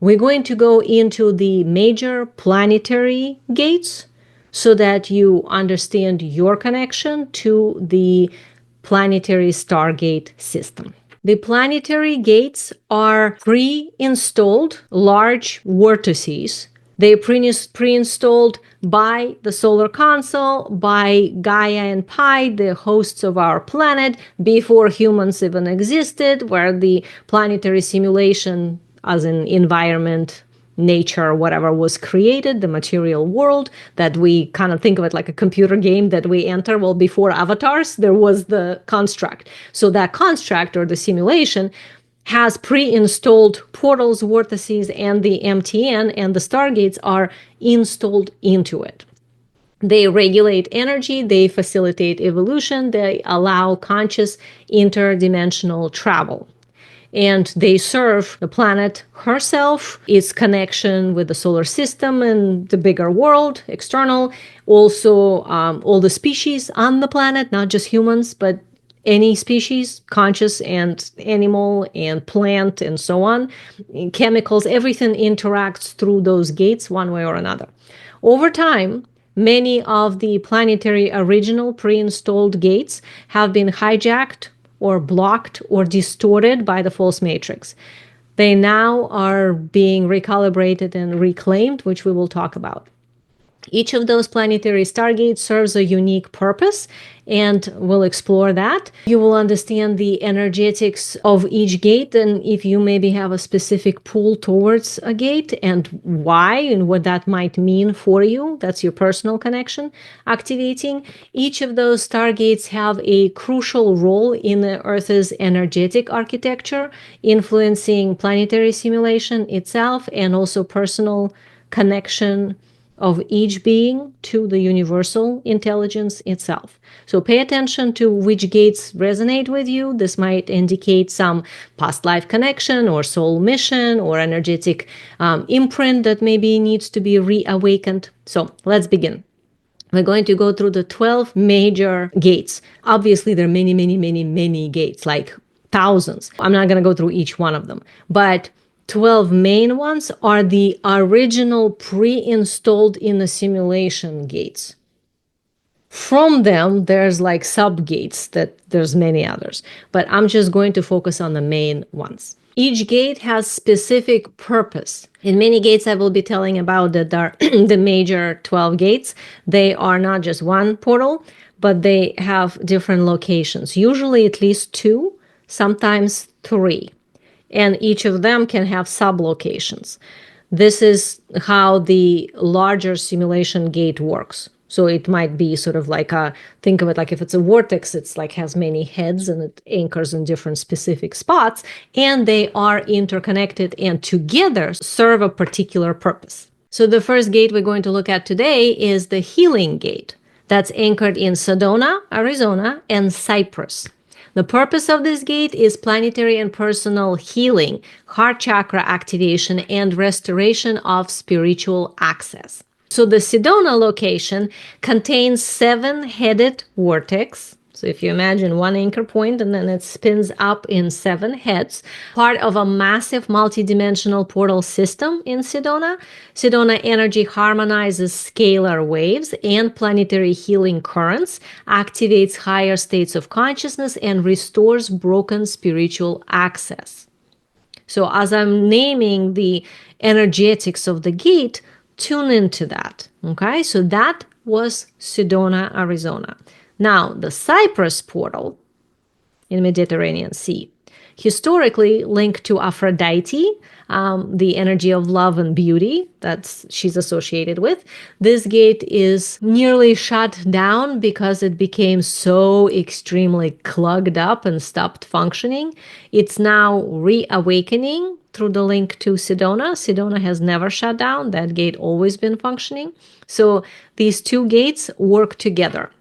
we're going to go into the major planetary gates, so that you understand your connection to the Planetary Stargate System. The planetary gates are pre-installed large vortices. They're pre-installed by the solar console, by Gaia and Pi, the hosts of our planet, before humans even existed, where the planetary simulation as an environment, nature, whatever was created, the material world, that we kind of think of it like a computer game that we enter. Well, before avatars, there was the construct. So that construct or the simulation has pre-installed portals, vortices, and the MTN and the Stargates are installed into it. They regulate energy, they facilitate evolution, they allow conscious interdimensional travel. And they serve the planet herself, its connection with the solar system and the bigger world, external. Also, all the species on the planet, not just humans, but any species, conscious and animal and plant and so on. Chemicals, everything interacts through those gates one way or another. Over time, many of the planetary original pre-installed gates have been hijacked or blocked or distorted by the false matrix. They now are being recalibrated and reclaimed, which we will talk about. Each of those planetary stargates serves a unique purpose, and we'll explore that. You will understand the energetics of each gate, and if you maybe have a specific pull towards a gate and why and what that might mean for you, that's your personal connection activating. Each of those stargates have a crucial role in the Earth's energetic architecture, influencing planetary simulation itself and also personal connection of each being to the universal intelligence itself. So pay attention to which gates resonate with you. This might indicate some past life connection or soul mission or energetic imprint that maybe needs to be reawakened. So let's begin. We're going to go through the 12 major gates. Obviously, there are many, many, many, many gates, like thousands. I'm not going to go through each one of them, but 12 main ones are the original pre-installed in the simulation gates. From them, there's like sub-gates that there's many others, but I'm just going to focus on the main ones. Each gate has specific purpose. In many gates I will be telling about that are the major 12 gates. They are not just one portal, but they have different locations, usually at least 2, sometimes 3. And each of them can have sub-locations. This is how the larger simulation gate works. So it might be sort of like think of it like if it's a vortex, it's like has many heads and it anchors in different specific spots, and they are interconnected and together serve a particular purpose. So the first gate we're going to look at today is the healing gate that's anchored in Sedona, Arizona, and Cyprus. The purpose of this gate is planetary and personal healing, heart chakra activation, and restoration of spiritual access. So the Sedona location contains 7-headed vortex. So if you imagine one anchor point and then it spins up in 7 heads, part of a massive multidimensional portal system in Sedona. Sedona energy harmonizes scalar waves and planetary healing currents, activates higher states of consciousness, and restores broken spiritual access. So as I'm naming the energetics of the gate, tune into that. Okay, so that was Sedona, Arizona. Now, the Cyprus portal in Mediterranean Sea, historically linked to Aphrodite, the energy of love and beauty that she's associated with. This gate is nearly shut down because it became so extremely clogged up and stopped functioning. It's now reawakening through the link to Sedona. Sedona has never shut down. That gate always been functioning. So these 2 gates work together.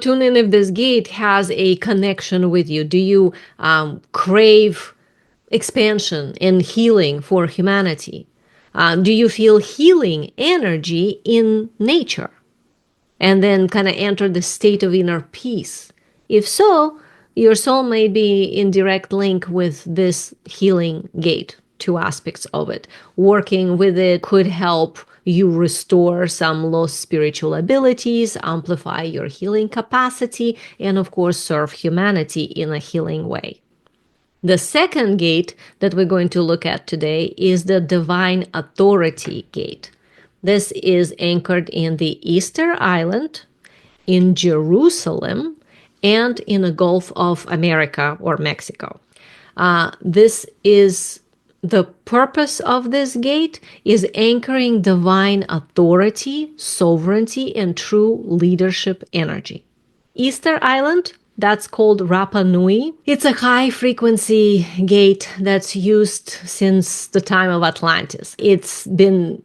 Tune in if this gate has a connection with you. Do you crave expansion and healing for humanity? Do you feel healing energy in nature? And then kind of enter the state of inner peace. If so, your soul may be in direct link with this healing gate. 2 aspects of it. Working with it could help you restore some lost spiritual abilities, amplify your healing capacity, and of course, serve humanity in a healing way. The second gate that we're going to look at today is the Divine Authority Gate. This is anchored in the Easter Island, in Jerusalem, and in the Gulf of America or Mexico. The purpose of this gate is anchoring divine authority, sovereignty, and true leadership energy. Easter Island, that's called Rapa Nui. It's a high-frequency gate that's used since the time of Atlantis. It's been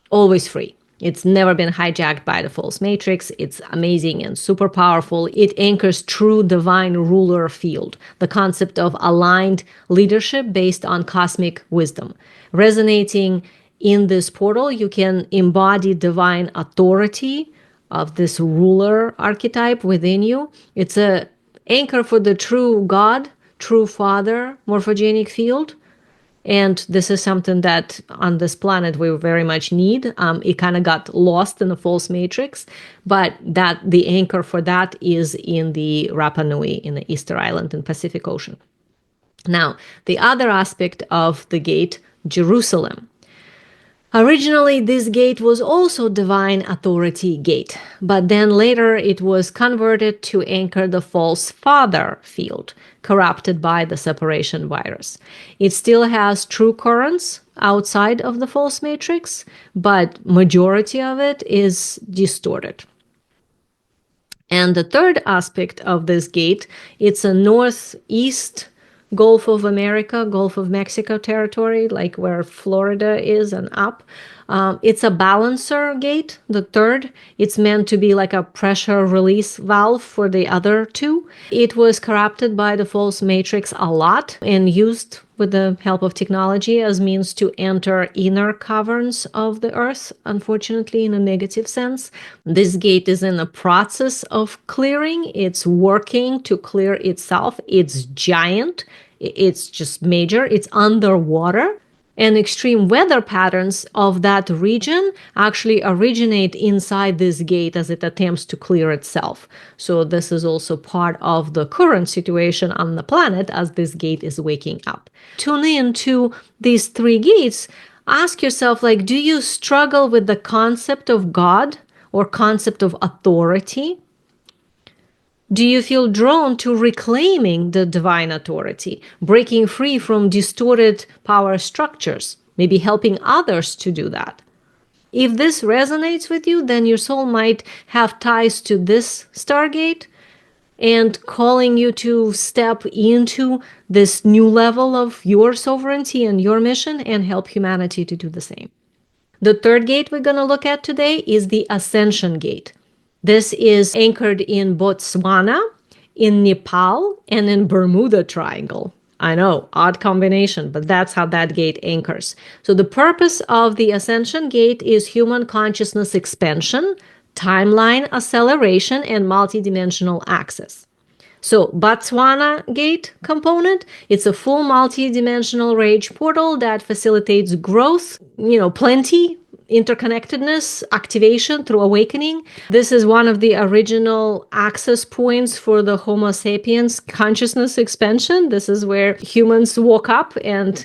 always free. It's never been hijacked by the false matrix. It's amazing and super powerful. It anchors true divine ruler field, the concept of aligned leadership based on cosmic wisdom. Resonating in this portal, you can embody divine authority of this ruler archetype within you. It's an anchor for the true God, true Father morphogenic field. And this is something that on this planet we very much need. It kind of got lost in the false matrix, but that the anchor for that is in the Rapa Nui, in the Easter Island in Pacific Ocean. Now, the other aspect of the gate, Jerusalem. Originally, this gate was also divine authority gate, but then later it was converted to anchor the false father field, corrupted by the separation virus. It still has true currents outside of the false matrix, but majority of it is distorted. And the third aspect of this gate, it's a northeast Gulf of America, Gulf of Mexico territory, like where Florida is and up. It's a balancer gate, the third. It's meant to be like a pressure release valve for the other two. It was corrupted by the false matrix a lot and used with the help of technology as means to enter inner caverns of the Earth, unfortunately, in a negative sense. This gate is in the process of clearing. It's working to clear itself. It's giant. It's just major. It's underwater. And extreme weather patterns of that region actually originate inside this gate as it attempts to clear itself. So this is also part of the current situation on the planet as this gate is waking up. Tune in to these three gates. Ask yourself, like, do you struggle with the concept of God or concept of authority? Do you feel drawn to reclaiming the divine authority, breaking free from distorted power structures, maybe helping others to do that? If this resonates with you, then your soul might have ties to this Stargate and calling you to step into this new level of your sovereignty and your mission and help humanity to do the same. The third gate we're going to look at today is the Ascension Gate. This is anchored in Botswana, in Nepal, and in Bermuda Triangle. I know, odd combination, but that's how that gate anchors. So the purpose of the Ascension Gate is human consciousness expansion, timeline acceleration, and multidimensional access. So Botswana Gate component, it's a full multi-dimensional rage portal that facilitates growth, plenty, interconnectedness, activation through awakening. This is one of the original access points for the Homo sapiens consciousness expansion. This is where humans woke up and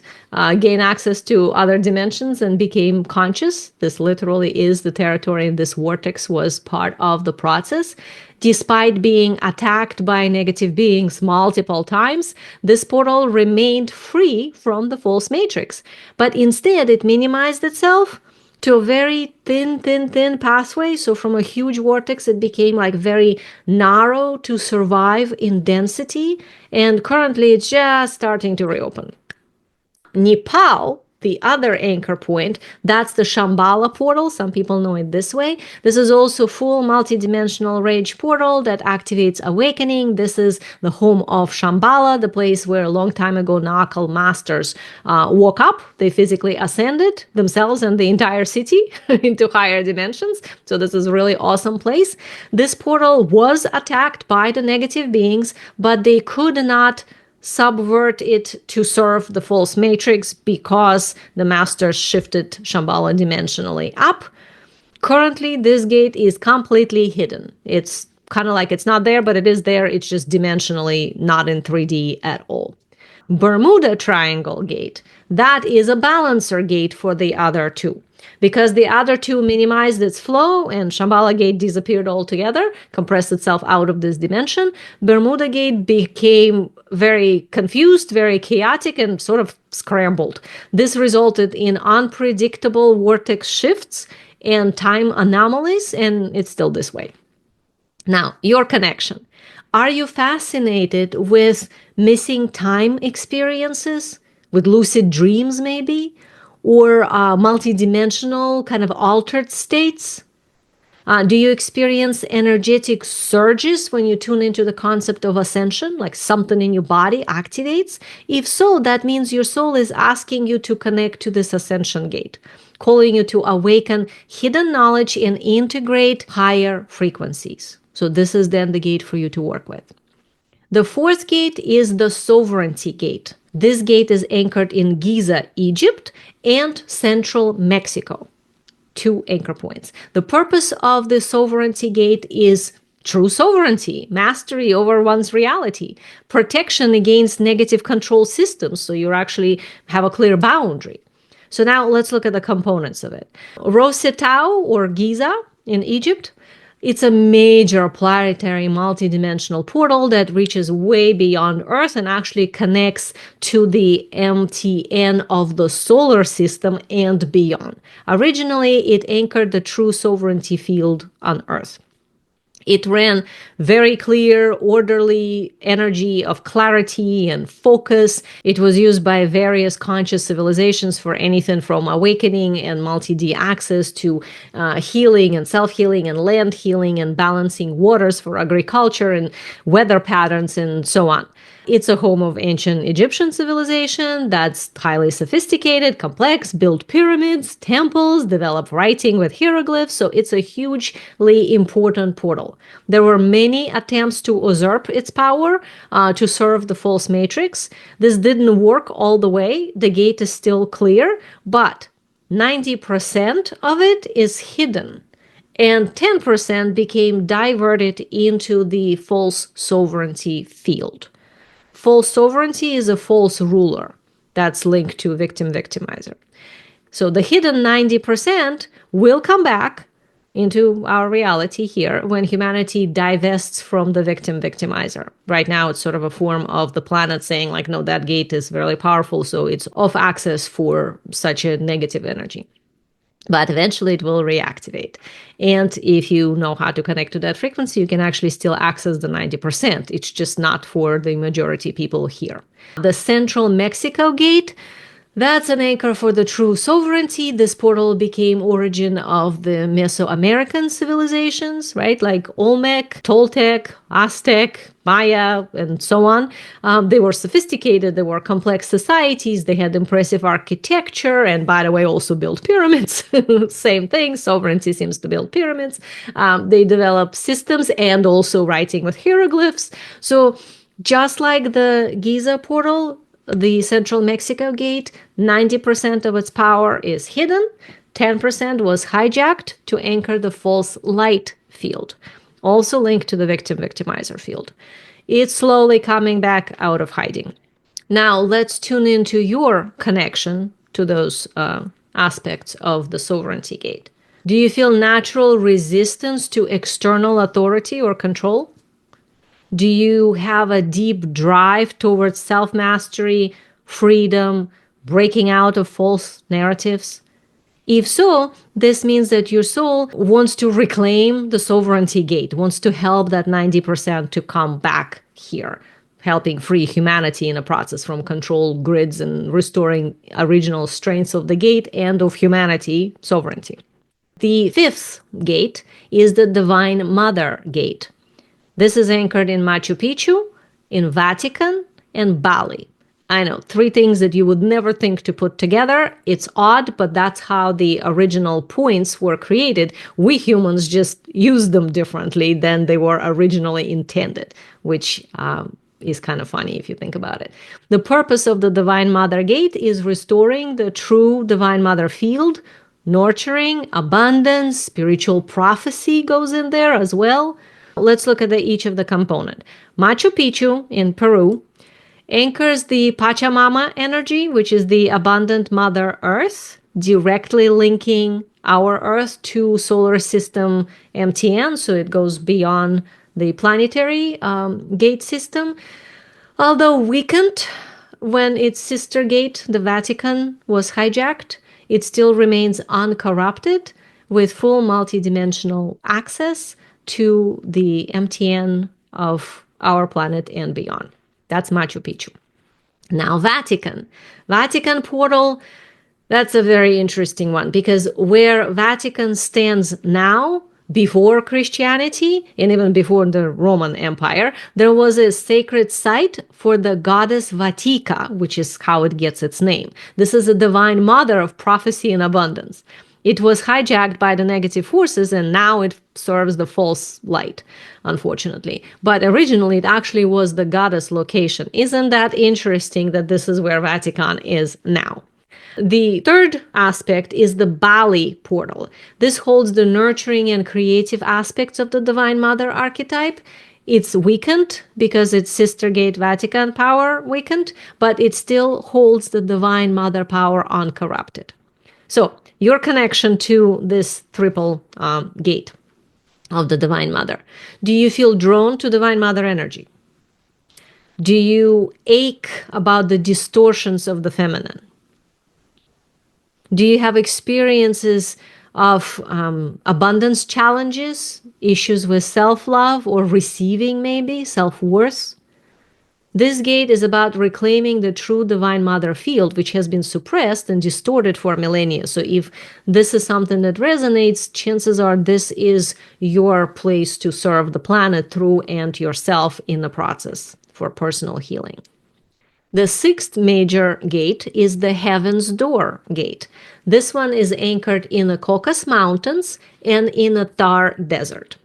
gained access to other dimensions and became conscious. This literally is the territory, and this vortex was part of the process. Despite being attacked by negative beings multiple times, this portal remained free from the false matrix. But instead, it minimized itself to a very thin pathway. So from a huge vortex, it became like very narrow to survive in density. And currently, it's just starting to reopen. Nepal, the other anchor point, that's the Shambhala portal. Some people know it this way. This is also full multidimensional rage portal that activates awakening. This is the home of Shambhala, the place where a long time ago Nakal masters woke up. They physically ascended themselves and the entire city into higher dimensions. So this is a really awesome place. This portal was attacked by the negative beings, but they could not subvert it to serve the false matrix because the masters shifted Shambhala dimensionally up. Currently, this gate is completely hidden. It's kind of like it's not there, but it is there. It's just dimensionally not in 3D at all. Bermuda Triangle Gate, that is a balancer gate for the other two. Because the other two minimized its flow and Shambhala Gate disappeared altogether, compressed itself out of this dimension, Bermuda Gate became very confused, very chaotic, and sort of scrambled. This resulted in unpredictable vortex shifts and time anomalies, and it's still this way. Now, your connection. Are you fascinated with missing time experiences? With lucid dreams, maybe? Or multidimensional kind of altered states? Do you experience energetic surges when you tune into the concept of ascension, like something in your body activates? If so, that means your soul is asking you to connect to this ascension gate, calling you to awaken hidden knowledge and integrate higher frequencies. So this is then the gate for you to work with. The fourth gate is the sovereignty gate. This gate is anchored in Giza, Egypt, and central Mexico. 2 anchor points. The purpose of the sovereignty gate is true sovereignty, mastery over one's reality, protection against negative control systems, so you actually have a clear boundary. So now let's look at the components of it. Rosetau, or Giza in Egypt, it's a major planetary multidimensional portal that reaches way beyond Earth and actually connects to the MTN of the solar system and beyond. Originally, it anchored the true sovereignty field on Earth. It ran very clear, orderly energy of clarity and focus. It was used by various conscious civilizations for anything from awakening and multi-D access to healing and self-healing and land healing and balancing waters for agriculture and weather patterns and so on. It's a home of ancient Egyptian civilization that's highly sophisticated, complex, built pyramids, temples, developed writing with hieroglyphs. So it's a hugely important portal. There were many attempts to usurp its power to serve the false matrix. This didn't work all the way. The gate is still clear, but 90% of it is hidden. And 10% became diverted into the false sovereignty field. False sovereignty is a false ruler that's linked to victim-victimizer. So the hidden 90% will come back into our reality here when humanity divests from the victim-victimizer. Right now, it's sort of a form of the planet saying, like, no, that gate is very powerful, so it's off access for such a negative energy. But eventually it will reactivate. And if you know how to connect to that frequency, you can actually still access the 90%. It's just not for the majority people here. The Central Mexico Gate, that's an anchor for the true sovereignty. This portal became origin of the Mesoamerican civilizations, right? Like Olmec, Toltec, Aztec, Maya, and so on. They were sophisticated. They were complex societies. They had impressive architecture. And by the way, also built pyramids. Same thing. Sovereignty seems to build pyramids. They developed systems and also writing with hieroglyphs. So just like the Giza portal, the Central Mexico Gate, 90% of its power is hidden. 10% was hijacked to anchor the false light field, also linked to the victim-victimizer field. It's slowly coming back out of hiding. Now, let's tune into your connection to those aspects of the sovereignty gate. Do you feel natural resistance to external authority or control? Do you have a deep drive towards self-mastery, freedom, breaking out of false narratives? If so, this means that your soul wants to reclaim the sovereignty gate, wants to help that 90% to come back here, helping free humanity in a process from control grids and restoring original strengths of the gate and of humanity sovereignty. The fifth gate is the Divine Mother Gate. This is anchored in Machu Picchu, in Vatican, and Bali. I know, 3 things that you would never think to put together. It's odd, but that's how the original points were created. We humans just use them differently than they were originally intended, which is kind of funny if you think about it. The purpose of the Divine Mother Gate is restoring the true Divine Mother field, nurturing, abundance, spiritual prophecy goes in there as well. Let's look at each of the component. Machu Picchu in Peru anchors the Pachamama energy, which is the abundant Mother Earth, directly linking our Earth to solar system MTN, so it goes beyond the planetary gate system. Although weakened when its sister gate, the Vatican, was hijacked, it still remains uncorrupted with full multidimensional access to the MTN of our planet and beyond. That's Machu Picchu. Now, Vatican. Vatican portal, that's a very interesting one because where Vatican stands now, before Christianity and even before the Roman Empire, there was a sacred site for the goddess Vatica, which is how it gets its name. This is a divine mother of prophecy and abundance. It was hijacked by the negative forces, and now it serves the false light, unfortunately. But originally, it actually was the goddess location. Isn't that interesting that this is where Vatican is now? The third aspect is the Bali portal. This holds the nurturing and creative aspects of the Divine Mother archetype. It's weakened because its sister gate Vatican power weakened, but it still holds the Divine Mother power uncorrupted. So, your connection to this triple gate of the Divine Mother. Do you feel drawn to Divine Mother energy? Do you ache about the distortions of the feminine? Do you have experiences of abundance challenges, issues with self-love or receiving, maybe self-worth. This gate is about reclaiming the true divine mother field, which has been suppressed and distorted for millennia. So if this is something that resonates, chances are this is your place to serve the planet through and yourself in the process for personal healing. The sixth major gate is the Heaven's Door gate. This one is anchored in the Caucasus Mountains and in the Thar Desert.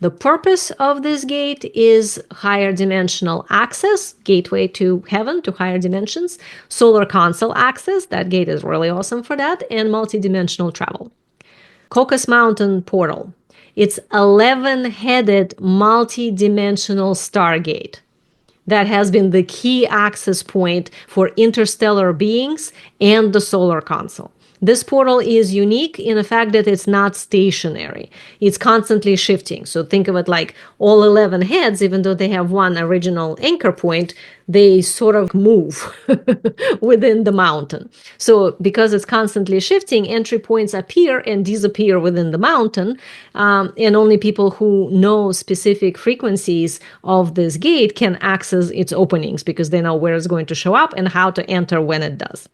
The purpose of this gate is higher dimensional access, gateway to heaven, to higher dimensions, solar console access, that gate is really awesome for that, and multidimensional travel. Caucasus Mountain Portal. It's 11-headed multidimensional stargate that has been the key access point for interstellar beings and the solar console. This portal is unique in the fact that it's not stationary. It's constantly shifting. So think of it like all 11 heads, even though they have one original anchor point, they sort of move within the mountain. So because it's constantly shifting, entry points appear and disappear within the mountain. And only people who know specific frequencies of this gate can access its openings because they know where it's going to show up and how to enter when it does.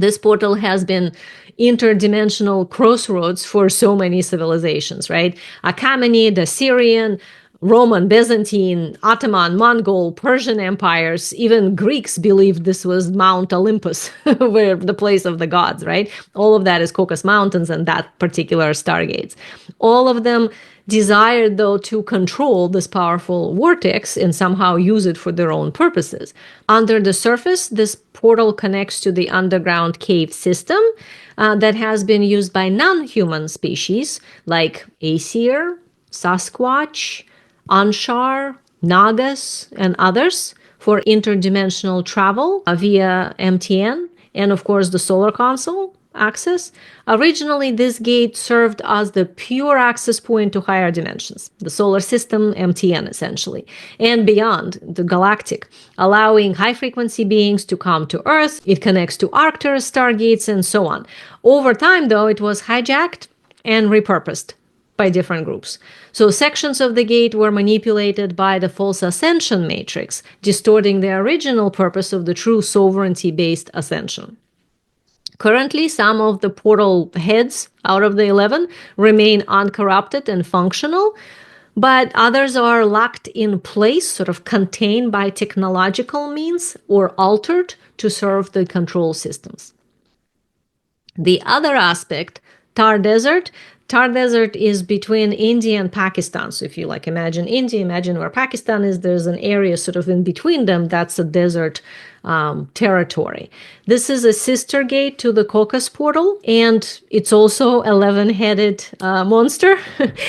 This portal has been interdimensional crossroads for so many civilizations, right? Achaemenid, Assyrian, Roman, Byzantine, Ottoman, Mongol, Persian empires, even Greeks believed this was Mount Olympus, where the place of the gods, right? All of that is Caucasus Mountains and that particular stargates. All of them desired, though, to control this powerful vortex and somehow use it for their own purposes. Under the surface, this portal connects to the underground cave system that has been used by non-human species like Aesir, Sasquatch, Anshar, Nagas, and others for interdimensional travel via MTN and, of course, the solar console access. Originally, this gate served as the pure access point to higher dimensions, the solar system, MTN essentially, and beyond, the galactic, allowing high-frequency beings to come to Earth. It connects to Arcturus, Stargates, and so on. Over time, though, it was hijacked and repurposed by different groups. So sections of the gate were manipulated by the false ascension matrix, distorting the original purpose of the true sovereignty-based ascension. Currently, some of the portal heads out of the 11 remain uncorrupted and functional, but others are locked in place, sort of contained by technological means or altered to serve the control systems. The other aspect, Thar Desert is between India and Pakistan. So if you imagine India, imagine where Pakistan is, there's an area sort of in between them. That's a desert territory. This is a sister gate to the Caucasus portal, and it's also 11-headed monster.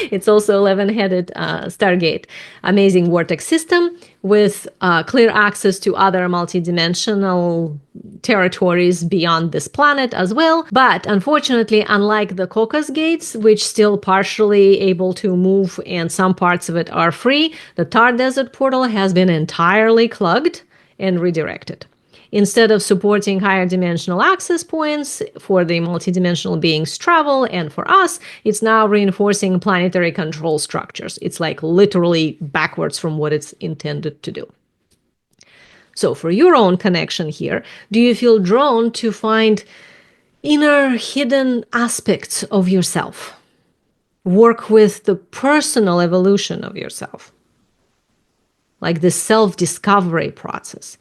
It's also 11-headed Stargate. Amazing vortex system with clear access to other multidimensional territories beyond this planet as well. But unfortunately, unlike the Caucasus gates, which still partially able to move and some parts of it are free, the Thar Desert portal has been entirely clogged and redirected. Instead of supporting higher dimensional access points for the multidimensional beings' travel and for us, it's now reinforcing planetary control structures. It's like literally backwards from what it's intended to do. So for your own connection here, do you feel drawn to find inner hidden aspects of yourself? Work with the personal evolution of yourself, like the self-discovery process.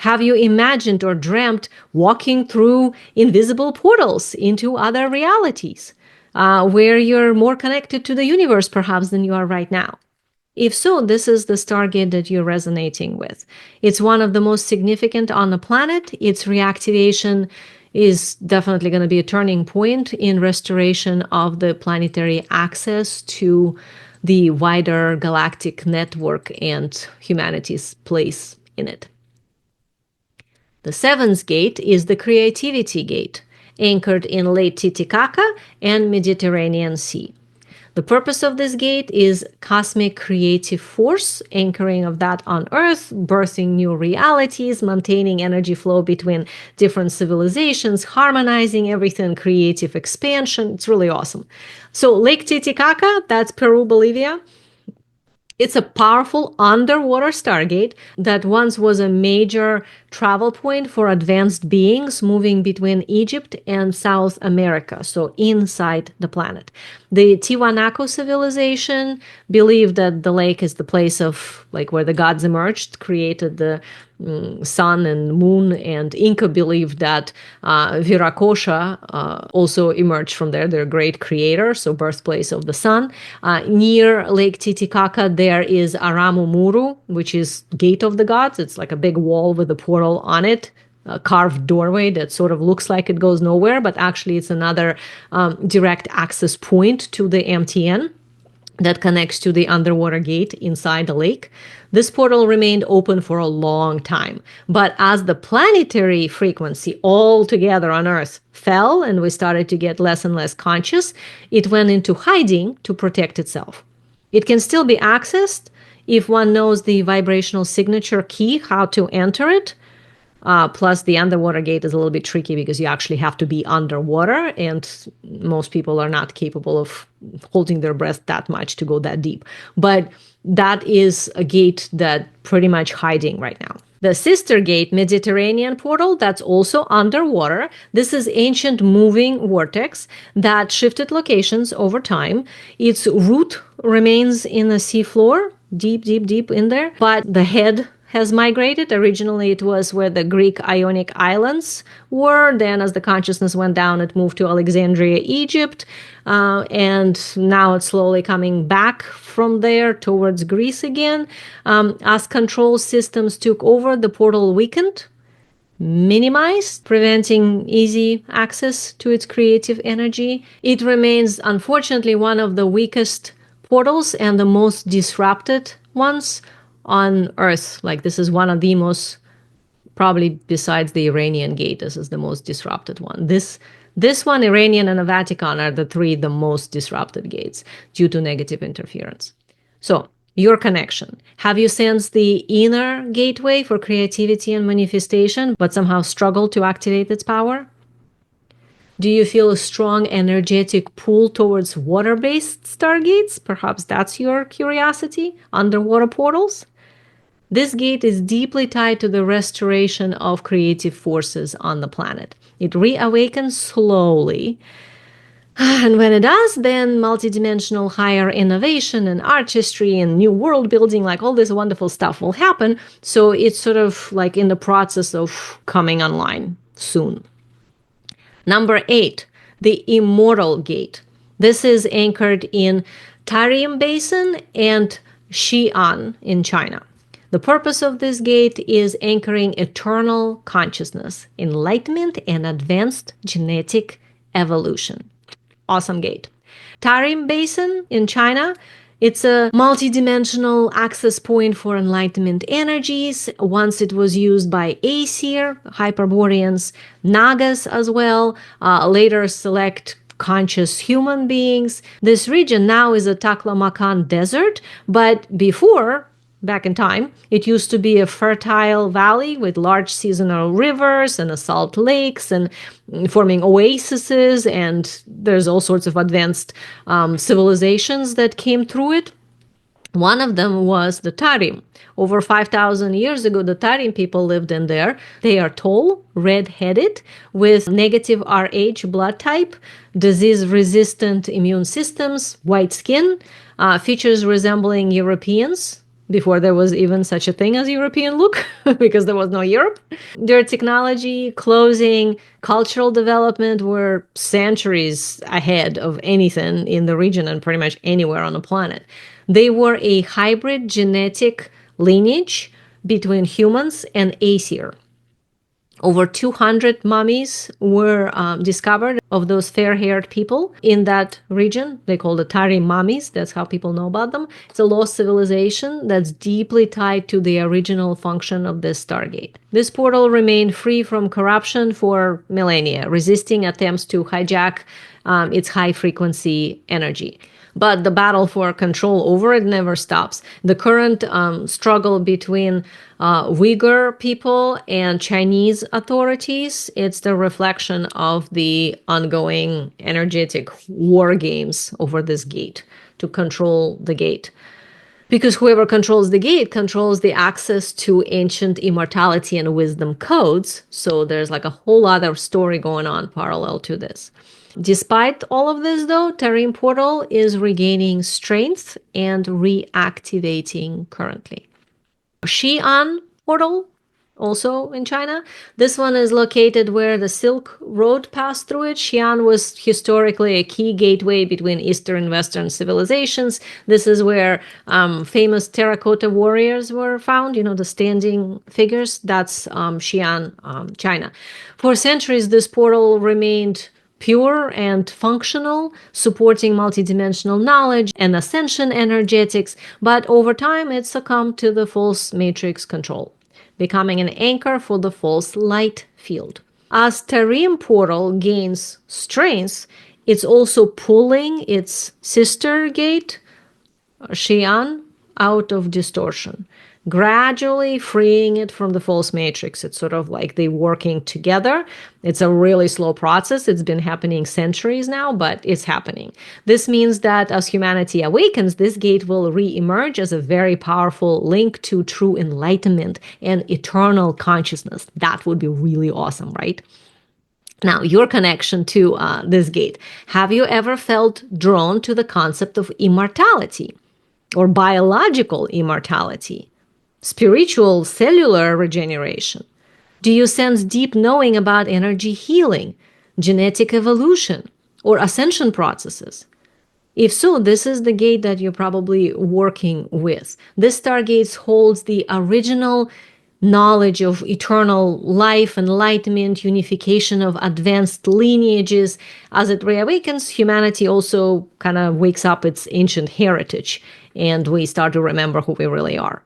Have you imagined or dreamt walking through invisible portals into other realities, where you're more connected to the universe perhaps than you are right now? If so, this is the Stargate that you're resonating with. It's one of the most significant on the planet. Its reactivation is definitely going to be a turning point in restoration of the planetary access to the wider galactic network and humanity's place in it. The seventh gate is the Creativity Gate, anchored in Lake Titicaca and Mediterranean Sea. The purpose of this gate is cosmic creative force, anchoring of that on Earth, birthing new realities, maintaining energy flow between different civilizations, harmonizing everything, creative expansion. It's really awesome. So Lake Titicaca, that's Peru, Bolivia. It's a powerful underwater stargate that once was a major travel point for advanced beings moving between Egypt and South America, so inside the planet. The Tiwanaku civilization believed that the lake is the place of like where the gods emerged, created the sun and moon, and Inca believed that Viracocha also emerged from there, their great creator, so birthplace of the sun. Near Lake Titicaca, there is Aramumuru, which is Gate of the Gods. It's like a big wall with a portal on it, a carved doorway that sort of looks like it goes nowhere, but actually it's another direct access point to the MTN that connects to the underwater gate inside the lake. This portal remained open for a long time. But as the planetary frequency altogether on Earth fell and we started to get less and less conscious, it went into hiding to protect itself. It can still be accessed if one knows the vibrational signature key, how to enter it. Plus, the underwater gate is a little bit tricky because you actually have to be underwater, and most people are not capable of holding their breath that much to go that deep. But that is a gate that pretty much hiding right now. The sister gate, Mediterranean portal, that's also underwater. This is ancient moving vortex that shifted locations over time. Its root remains in the seafloor, deep, deep, deep in there, but the head has migrated. Originally, it was where the Greek Ionic Islands were. Then, as the consciousness went down, it moved to Alexandria, Egypt. And now it's slowly coming back from there towards Greece again. As control systems took over, the portal weakened, minimized, preventing easy access to its creative energy. It remains, unfortunately, one of the weakest portals and the most disrupted ones on Earth. Like, this is one of the most, probably besides the Iranian gate, this is the most disrupted one. This one, Iranian, and the Vatican are the most disrupted gates due to negative interference. So, your connection. Have you sensed the inner gateway for creativity and manifestation, but somehow struggle to activate its power? Do you feel a strong energetic pull towards water-based stargates? Perhaps that's your curiosity, underwater portals? This gate is deeply tied to the restoration of creative forces on the planet. It reawakens slowly. And when it does, then multidimensional higher innovation and artistry and new world building, like all this wonderful stuff will happen. So it's sort of like in the process of coming online soon. Number 8, the Immortal Gate. This is anchored in Tarim Basin and Xi'An in China. The purpose of this gate is anchoring eternal consciousness, enlightenment, and advanced genetic evolution. Awesome gate. Tarim Basin in China, it's a multidimensional access point for enlightenment energies. Once it was used by Aesir, Hyperboreans, Nagas as well, later select conscious human beings. This region now is a Taklamakan desert, but before, back in time, it used to be a fertile valley with large seasonal rivers and salt lakes and forming oases, and there's all sorts of advanced civilizations that came through it. One of them was the Tarim. Over 5,000 years ago, the Tarim people lived in there. They are tall, red-headed, with negative Rh blood type, disease-resistant immune systems, white skin, features resembling Europeans, before there was even such a thing as European look, because there was no Europe. Their technology, clothing, cultural development were centuries ahead of anything in the region and pretty much anywhere on the planet. They were a hybrid genetic lineage between humans and Aesir. Over 200 mummies were discovered of those fair-haired people in that region. They call the Tarim mummies. That's how people know about them. It's a lost civilization that's deeply tied to the original function of this Stargate. This portal remained free from corruption for millennia, resisting attempts to hijack its high-frequency energy. but the battle for control over it never stops. The current struggle between Uyghur people and Chinese authorities, it's the reflection of the ongoing energetic war games over this gate to control the gate. Because whoever controls the gate controls the access to ancient immortality and wisdom codes. So there's like a whole other story going on parallel to this. Despite all of this, though, Tarim portal is regaining strength and reactivating currently. Xi'An portal, also in China. This one is located where the Silk Road passed through it. Xi'An was historically a key gateway between Eastern and Western civilizations. This is where famous terracotta warriors were found, the standing figures. That's Xi'an, China. For centuries, this portal remained pure and functional, supporting multidimensional knowledge and ascension energetics, but over time it succumbed to the false matrix control, becoming an anchor for the false light field. As Tarim portal gains strength, it's also pulling its sister gate, Xi'An, out of distortion, gradually freeing it from the false matrix. It's sort of like they working together. It's a really slow process. It's been happening centuries now, but it's happening. This means that as humanity awakens, this gate will re-emerge as a very powerful link to true enlightenment and eternal consciousness. That would be really awesome, right? Now, your connection to this gate. Have you ever felt drawn to the concept of immortality or biological immortality? Spiritual cellular regeneration? Do you sense deep knowing about energy healing, genetic evolution, or ascension processes? If so, this is the gate that you're probably working with. This Stargates holds the original knowledge of eternal life, enlightenment, unification of advanced lineages. As it reawakens, humanity also kind of wakes up its ancient heritage, and we start to remember who we really are.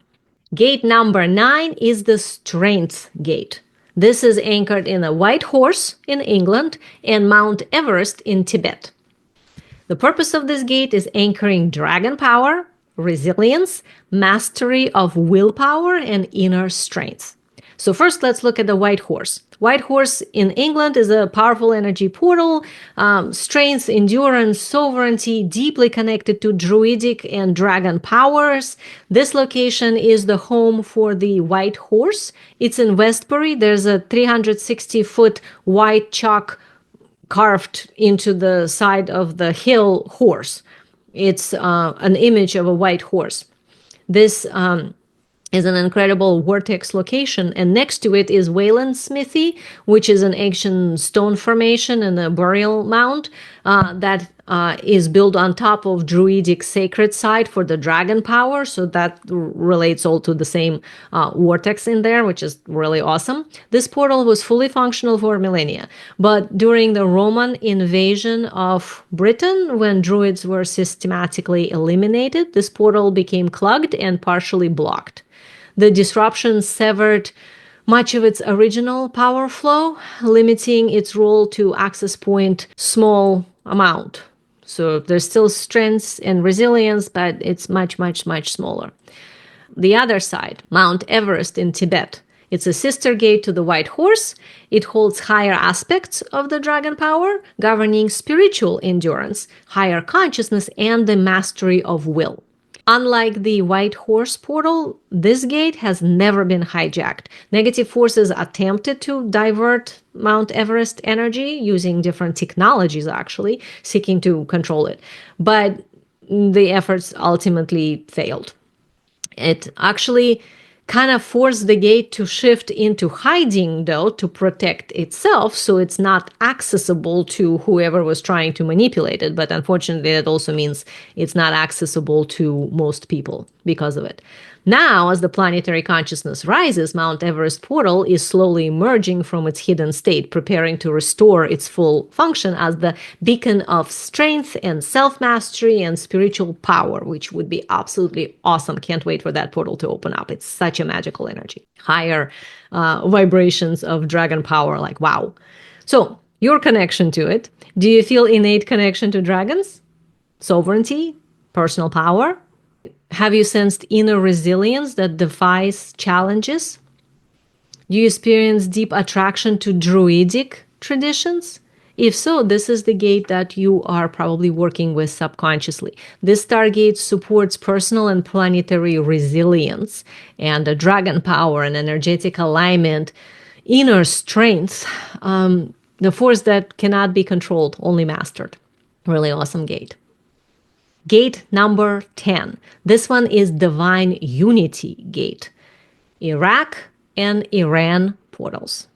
Gate number 9 is the Strength Gate. This is anchored in a white horse in England and Mount Everest in Tibet. The purpose of this gate is anchoring dragon power, resilience, mastery of willpower, and inner strength. So first, let's look at the white horse. White horse in England is a powerful energy portal, strength, endurance, sovereignty, deeply connected to druidic and dragon powers. This location is the home for the white horse. It's in Westbury. There's a 360-foot white chalk carved into the side of the hill horse. It's an image of a white horse. This is an incredible vortex location, and next to it is Wayland Smithy, which is an ancient stone formation and a burial mound that is built on top of druidic sacred site for the dragon power. So that relates all to the same vortex in there, which is really awesome. This portal was fully functional for millennia, but during the Roman invasion of Britain, when druids were systematically eliminated, this portal became clogged and partially blocked. The disruption severed much of its original power flow, limiting its role to access point small amount. So there's still strength and resilience, but it's much, much, much smaller. The other side, Mount Everest in Tibet. It's a sister gate to the white horse. It holds higher aspects of the dragon power, governing spiritual endurance, higher consciousness, and the mastery of will. Unlike the white horse portal, this gate has never been hijacked. Negative forces attempted to divert Mount Everest energy using different technologies, actually, seeking to control it. But the efforts ultimately failed. It actually kind of forced the gate to shift into hiding, though, to protect itself, so it's not accessible to whoever was trying to manipulate it. But unfortunately, that also means it's not accessible to most people because of it. Now, as the planetary consciousness rises, Mount Everest portal is slowly emerging from its hidden state, preparing to restore its full function as the beacon of strength and self-mastery and spiritual power, which would be absolutely awesome. Can't wait for that portal to open up. It's such a magical energy. Higher vibrations of dragon power, like wow. So, your connection to it. Do you feel innate connection to dragons? Sovereignty? personal power? Have you sensed inner resilience that defies challenges? Do you experience deep attraction to druidic traditions? If so, this is the gate that you are probably working with subconsciously. This Stargate supports personal and planetary resilience and a dragon power and energetic alignment, inner strength, the force that cannot be controlled, only mastered. Really awesome gate. Gate number 10. This one is Divine Unity Gate. Iraq and Iran portals.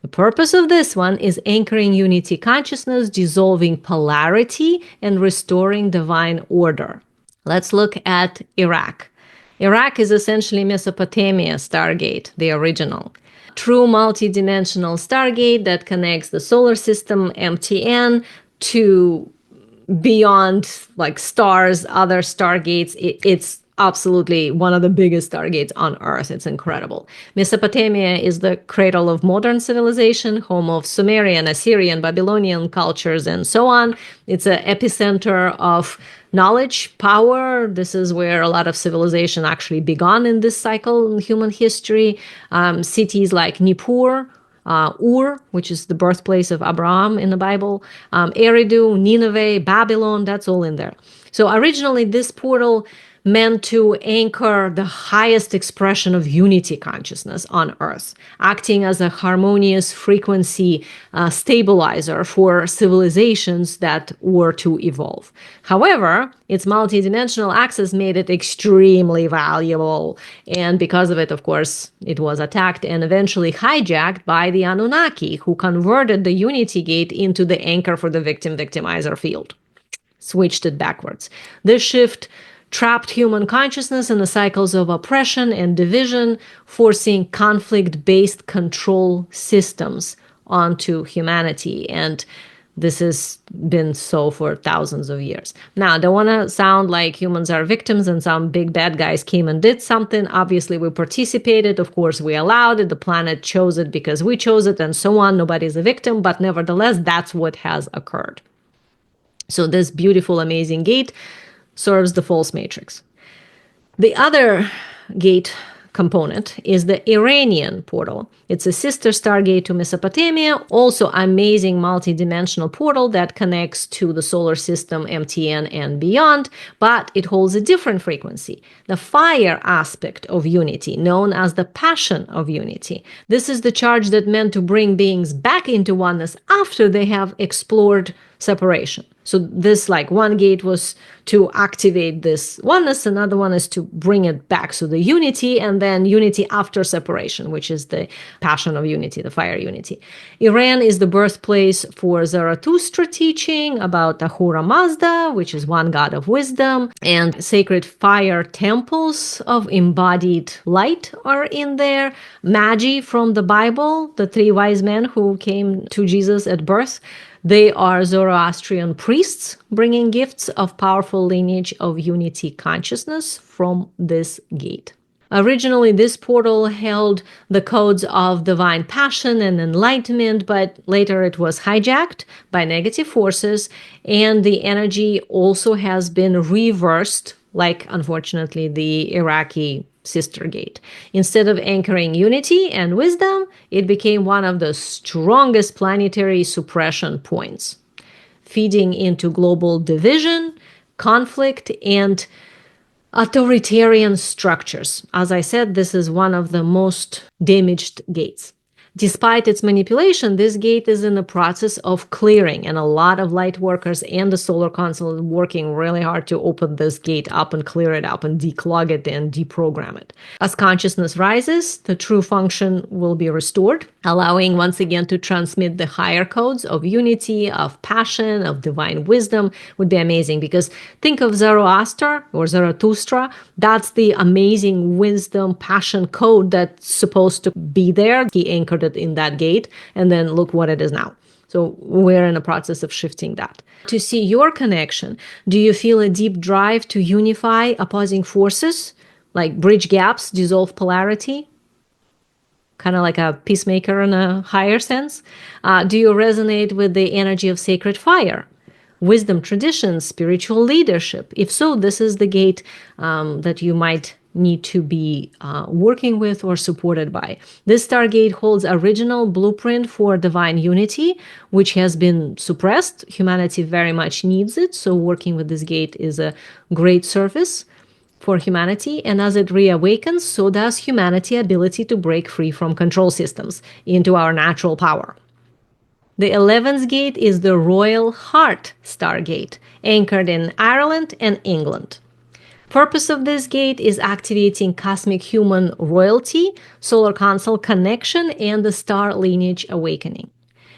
The purpose of this one is anchoring unity consciousness, dissolving polarity, and restoring divine order. Let's look at Iraq. Iraq is essentially Mesopotamia Stargate, the original. True multidimensional Stargate that connects the solar system, MTN, to beyond like stars, other stargates. It's absolutely one of the biggest stargates on Earth. It's incredible. Mesopotamia is the cradle of modern civilization, home of Sumerian, Assyrian, Babylonian cultures, and so on. It's an epicenter of knowledge, power. This is where a lot of civilization actually began in this cycle in human history. Cities like Nippur, Ur, which is the birthplace of Abraham in the Bible, Eridu, Nineveh, Babylon, that's all in there. So originally this portal meant to anchor the highest expression of unity consciousness on Earth, acting as a harmonious frequency stabilizer for civilizations that were to evolve. However, its multidimensional access made it extremely valuable. And because of it, of course, it was attacked and eventually hijacked by the Anunnaki, who converted the Unity Gate into the anchor for the victim-victimizer field. Switched it backwards. This shift trapped human consciousness in the cycles of oppression and division, forcing conflict-based control systems onto humanity. And this has been so for thousands of years. Now, I don't want to sound like humans are victims and some big bad guys came and did something. Obviously, we participated. Of course, we allowed it. The planet chose it because we chose it and so on. Nobody's a victim. But nevertheless, that's what has occurred. So this beautiful, amazing gate serves the false matrix. The other gate component is the Iranian portal. It's a sister stargate to Mesopotamia, also amazing multidimensional portal that connects to the solar system, MTN, and beyond, but it holds a different frequency, the fire aspect of unity, known as the passion of unity. This is the charge that meant to bring beings back into oneness after they have explored separation. So this like one gate was to activate this oneness, another one is to bring it back. So the unity and then unity after separation, which is the passion of unity, the fire unity. Iran is the birthplace for Zarathustra teaching about Ahura Mazda, which is one god of wisdom, and sacred fire temples of embodied light are in there. Magi from the Bible, the three wise men who came to Jesus at birth, they are Zoroastrian priests bringing gifts of powerful lineage of unity consciousness from this gate. Originally, this portal held the codes of divine passion and enlightenment, but later it was hijacked by negative forces, and the energy also has been reversed, like, unfortunately, the Iraqi sister gate. Instead of anchoring unity and wisdom, it became one of the strongest planetary suppression points, feeding into global division, conflict, and authoritarian structures. As I said, this is one of the most damaged gates. Despite its manipulation, this gate is in the process of clearing, and a lot of light workers and the Solar Council are working really hard to open this gate up and clear it up and declog it and deprogram it. As consciousness rises, the true function will be restored, allowing once again to transmit the higher codes of unity, of passion, of divine wisdom. Would be amazing, because think of Zoroaster or Zarathustra. That's the amazing wisdom, passion code that's supposed to be there. He anchored it in that gate, and then look what it is now. So we're in the process of shifting that. To see your connection, do you feel a deep drive to unify opposing forces, like bridge gaps, dissolve polarity? Kind of like a peacemaker in a higher sense? Do you resonate with the energy of sacred fire? wisdom traditions, spiritual leadership? If so, this is the gate that you might need to be working with or supported by. This Stargate holds original blueprint for divine unity, which has been suppressed. Humanity very much needs it, so working with this gate is a great service for humanity. And as it reawakens, so does humanity ability to break free from control systems into our natural power. The 11th gate is the Royal Heart Stargate, anchored in Ireland and England. Purpose of this gate is activating cosmic human royalty, solar console connection, and the star lineage awakening.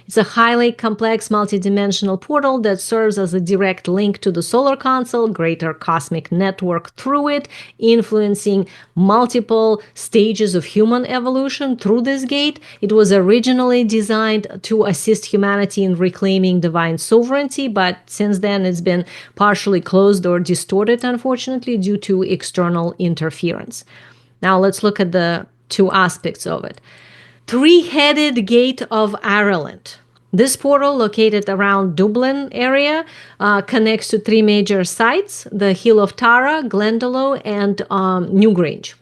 It's a highly complex multidimensional portal that serves as a direct link to the solar console, greater cosmic network through it, influencing multiple stages of human evolution through this gate. It was originally designed to assist humanity in reclaiming divine sovereignty, but since then it's been partially closed or distorted, unfortunately, due to external interference. Now let's look at the two aspects of it. Three-headed Gate of Ireland. This portal, located around Dublin area, connects to three major sites: the Hill of Tara, Glendalough, and Newgrange.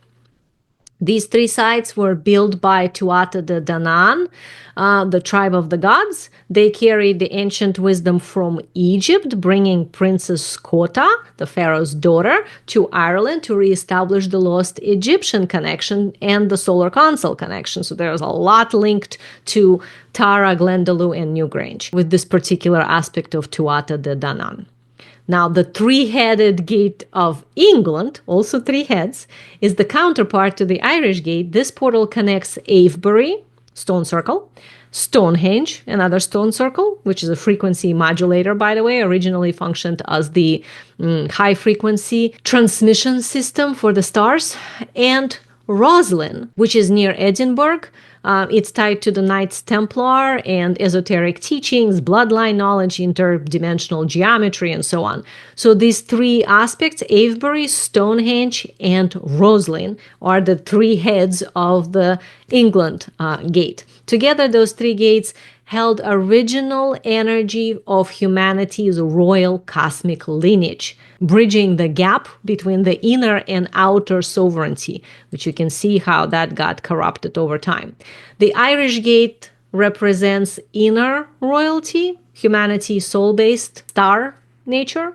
These three sites were built by Tuatha De Danann, the tribe of the gods. They carried the ancient wisdom from Egypt, bringing Princess Kota, the pharaoh's daughter, to Ireland to reestablish the lost Egyptian connection and the solar console connection. So there's a lot linked to Tara, Glendalough, and Newgrange with this particular aspect of Tuatha De Danann. Now, the three-headed Gate of England, also three heads, is the counterpart to the Irish Gate. This portal connects Avebury, stone circle, Stonehenge, another stone circle, which is a frequency modulator, by the way, originally functioned as the high-frequency transmission system for the stars, and Roslin, which is near Edinburgh. It's tied to the Knights Templar and esoteric teachings, bloodline knowledge, interdimensional geometry, and so on. So these three aspects, Avebury, Stonehenge, and Roslin, are the three heads of the England gate. Together, those three gates held original energy of humanity's royal cosmic lineage, bridging the gap between the inner and outer sovereignty, which you can see how that got corrupted over time. The Irish Gate represents inner royalty, humanity's soul-based star nature,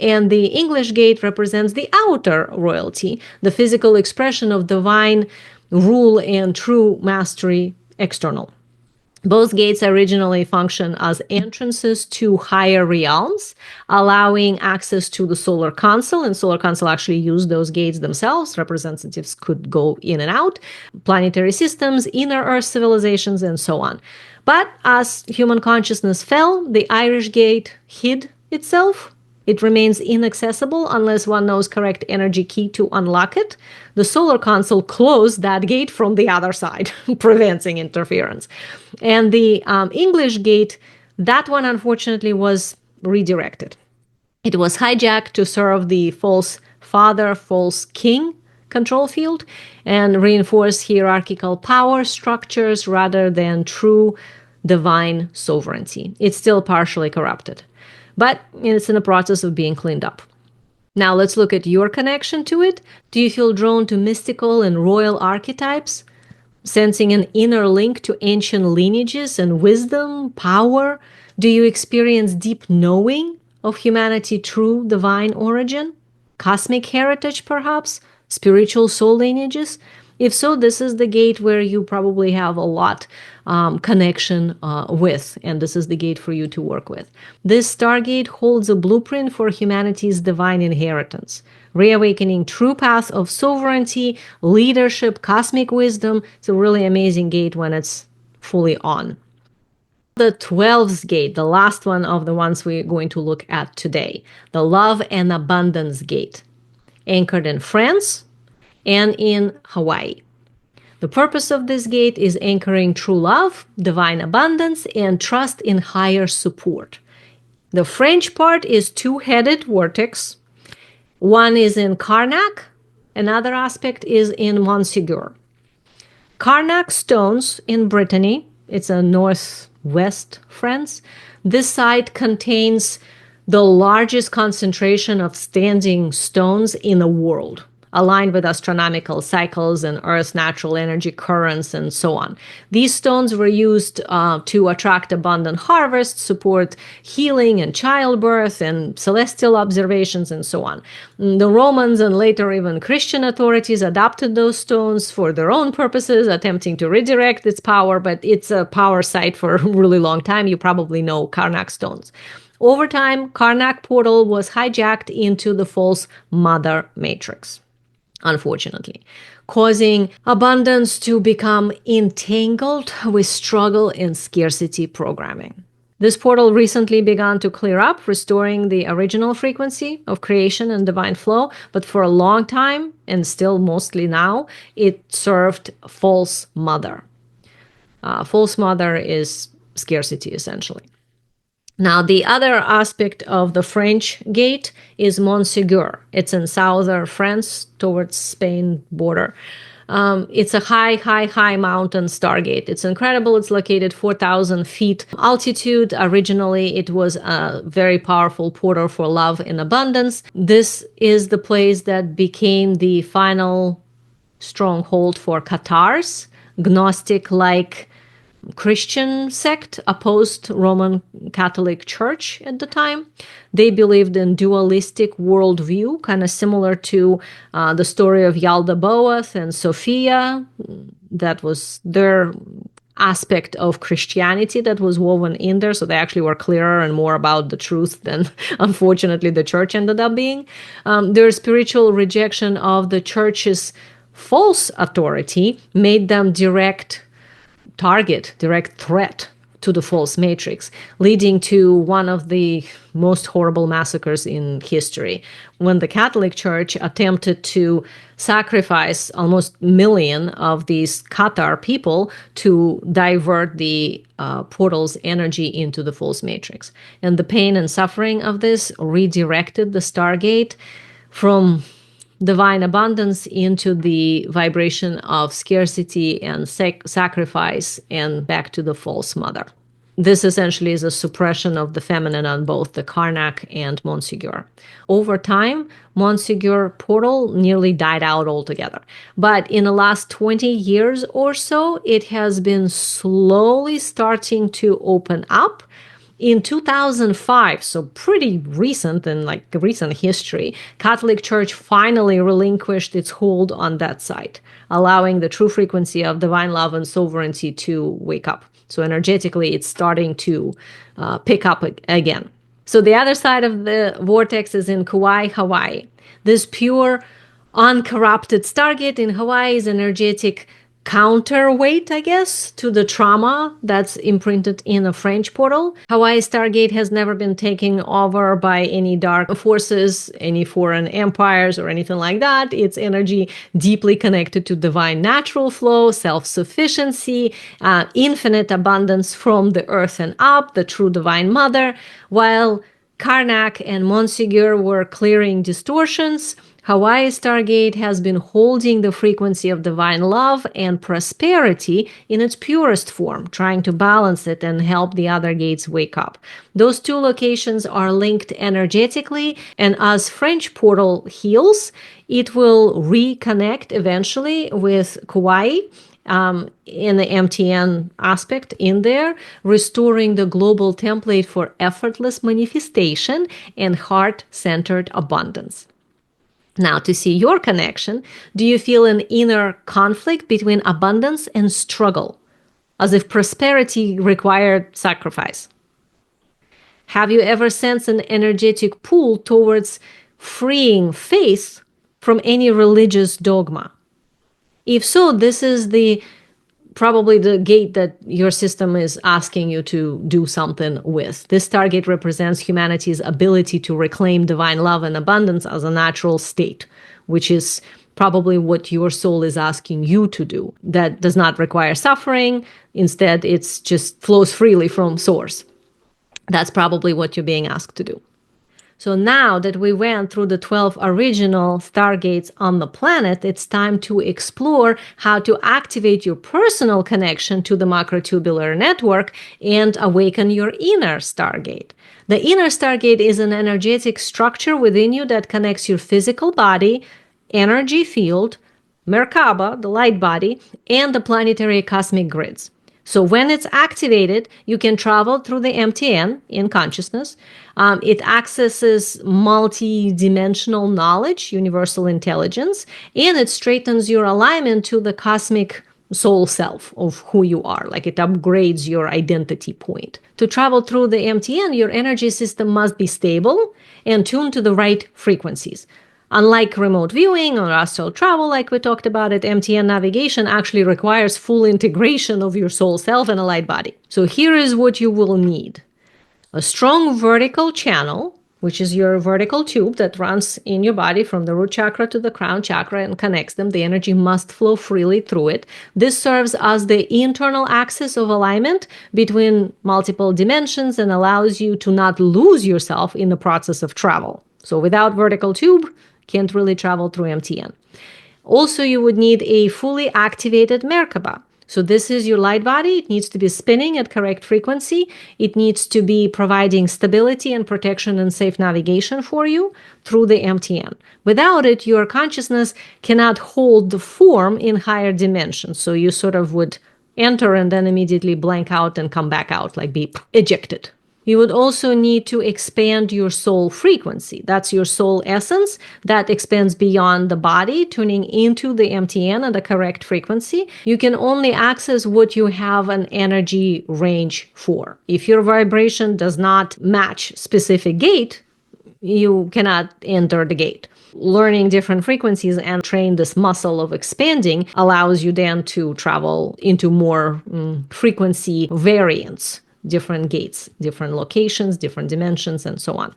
and the English Gate represents the outer royalty, the physical expression of divine rule and true mastery external. Both gates originally function as entrances to higher realms, allowing access to the solar console, and solar console actually use those gates themselves. Representatives could go in and out, planetary systems, inner Earth civilizations, and so on. But as human consciousness fell, the Irish Gate hid itself. It remains inaccessible unless one knows correct energy key to unlock it. The solar console closed that gate from the other side, preventing interference. And the English Gate, that one unfortunately was redirected. It was hijacked to serve the false father, false king control field and reinforce hierarchical power structures rather than true divine sovereignty. It's still partially corrupted, but it's in the process of being cleaned up. Now let's look at your connection to it. Do you feel drawn to mystical and royal archetypes, sensing an inner link to ancient lineages and wisdom, power? Do you experience deep knowing of humanity's true divine origin, cosmic heritage perhaps, spiritual soul lineages? If so, this is the gate where you probably have a lot connection with, and this is the gate for you to work with. This Stargate holds a blueprint for humanity's divine inheritance, reawakening true path of sovereignty, leadership, cosmic wisdom. It's a really amazing gate when it's fully on. The 12th gate, the last one of the ones we're going to look at today, the Love and Abundance Gate, anchored in France and in Hawaii. The purpose of this gate is anchoring true love, divine abundance, and trust in higher support. The French part is two-headed vortex. One is in Karnak, another aspect is in Montségur. Karnak stones in Brittany, it's a northwest France. This site contains the largest concentration of standing stones in the world, aligned with astronomical cycles and Earth's natural energy currents and so on. These stones were used to attract abundant harvests, support healing and childbirth and celestial observations and so on. The Romans and later even Christian authorities adopted those stones for their own purposes, attempting to redirect its power, but it's a power site for a really long time. You probably know Karnak stones. Over time, Karnak portal was hijacked into the false mother matrix, unfortunately, causing abundance to become entangled with struggle and scarcity programming. This portal recently began to clear up, restoring the original frequency of creation and divine flow, but for a long time, and still mostly now, it served false mother. False mother is scarcity, essentially. Now, the other aspect of the French gate is Montségur. It's in southern France towards Spain border. It's a high mountain stargate. It's incredible. It's located 4,000 feet altitude. Originally, it was a very powerful portal for love and abundance. This is the place that became the final stronghold for Cathars, Gnostic-like Christian sect opposed Roman Catholic Church at the time. They believed in dualistic worldview, kind of similar to the story of Yalda Boath and Sophia. That was their aspect of Christianity that was woven in there. So they actually were clearer and more about the truth than, unfortunately, the church ended up being. Their spiritual rejection of the church's false authority made them direct threat to the false matrix, leading to one of the most horrible massacres in history, when the Catholic Church attempted to sacrifice almost a million of these Cathar people to divert the portal's energy into the false matrix. And the pain and suffering of this redirected the Stargate from divine abundance into the vibration of scarcity and sacrifice and back to the false mother. This essentially is a suppression of the feminine on both the Karnak and Montségur. Over time, Montségur portal nearly died out altogether. But in the last 20 years or so, it has been slowly starting to open up. In 2005, so pretty recent in like recent history, Catholic Church finally relinquished its hold on that site, allowing the true frequency of divine love and sovereignty to wake up. So energetically, it's starting to pick up again. So the other side of the vortex is in Kauai, Hawaii. This pure, uncorrupted Stargate in Hawaii is energetic counterweight, I guess, to the trauma that's imprinted in a French portal. Hawaii Stargate has never been taken over by any dark forces, any foreign empires, or anything like that. Its energy deeply connected to divine natural flow, self-sufficiency, infinite abundance from the earth and up, the true divine mother. While Karnak and Montségur were clearing distortions, Hawaii Stargate has been holding the frequency of divine love and prosperity in its purest form, trying to balance it and help the other gates wake up. Those two locations are linked energetically, and as French portal heals, it will reconnect eventually with Kauai, in the MTN aspect in there, restoring the global template for effortless manifestation and heart-centered abundance. Now, to see your connection, do you feel an inner conflict between abundance and struggle, as if prosperity required sacrifice? Have you ever sensed an energetic pull towards freeing faith from any religious dogma? If so, this is probably the gate that your system is asking you to do something with. This target represents humanity's ability to reclaim divine love and abundance as a natural state, which is probably what your soul is asking you to do. That does not require suffering. Instead, it's just flows freely from source. That's probably what you're being asked to do. So now that we went through the 12 original stargates on the planet, it's time to explore how to activate your personal connection to the Macro-Tubular Network and awaken your inner stargate. The inner stargate is an energetic structure within you that connects your physical body, energy field, Merkaba, the light body, and the planetary cosmic grids. So when it's activated, you can travel through the MTN in consciousness. It accesses multi-dimensional knowledge, universal intelligence, and it straightens your alignment to the cosmic soul self of who you are. Like it upgrades your identity point. To travel through the MTN, your energy system must be stable and tuned to the right frequencies. Unlike remote viewing or astral travel, like we talked about it, MTN navigation actually requires full integration of your soul self and a light body. So here is what you will need. A strong vertical channel, which is your vertical tube that runs in your body from the root chakra to the crown chakra and connects them. The energy must flow freely through it. This serves as the internal axis of alignment between multiple dimensions and allows you to not lose yourself in the process of travel. So without vertical tube, can't really travel through MTN. Also, you would need a fully activated Merkaba. So this is your light body. It needs to be spinning at correct frequency. It needs to be providing stability and protection and safe navigation for you through the MTN. Without it, your consciousness cannot hold the form in higher dimensions. So you sort of would enter and then immediately blank out and come back out, like be ejected. You would also need to expand your soul frequency. That's your soul essence that expands beyond the body, tuning into the MTN at the correct frequency. You can only access what you have an energy range for. If your vibration does not match specific gate, you cannot enter the gate. Learning different frequencies and train this muscle of expanding allows you then to travel into more frequency variants. Different gates, different locations, different dimensions, and so on.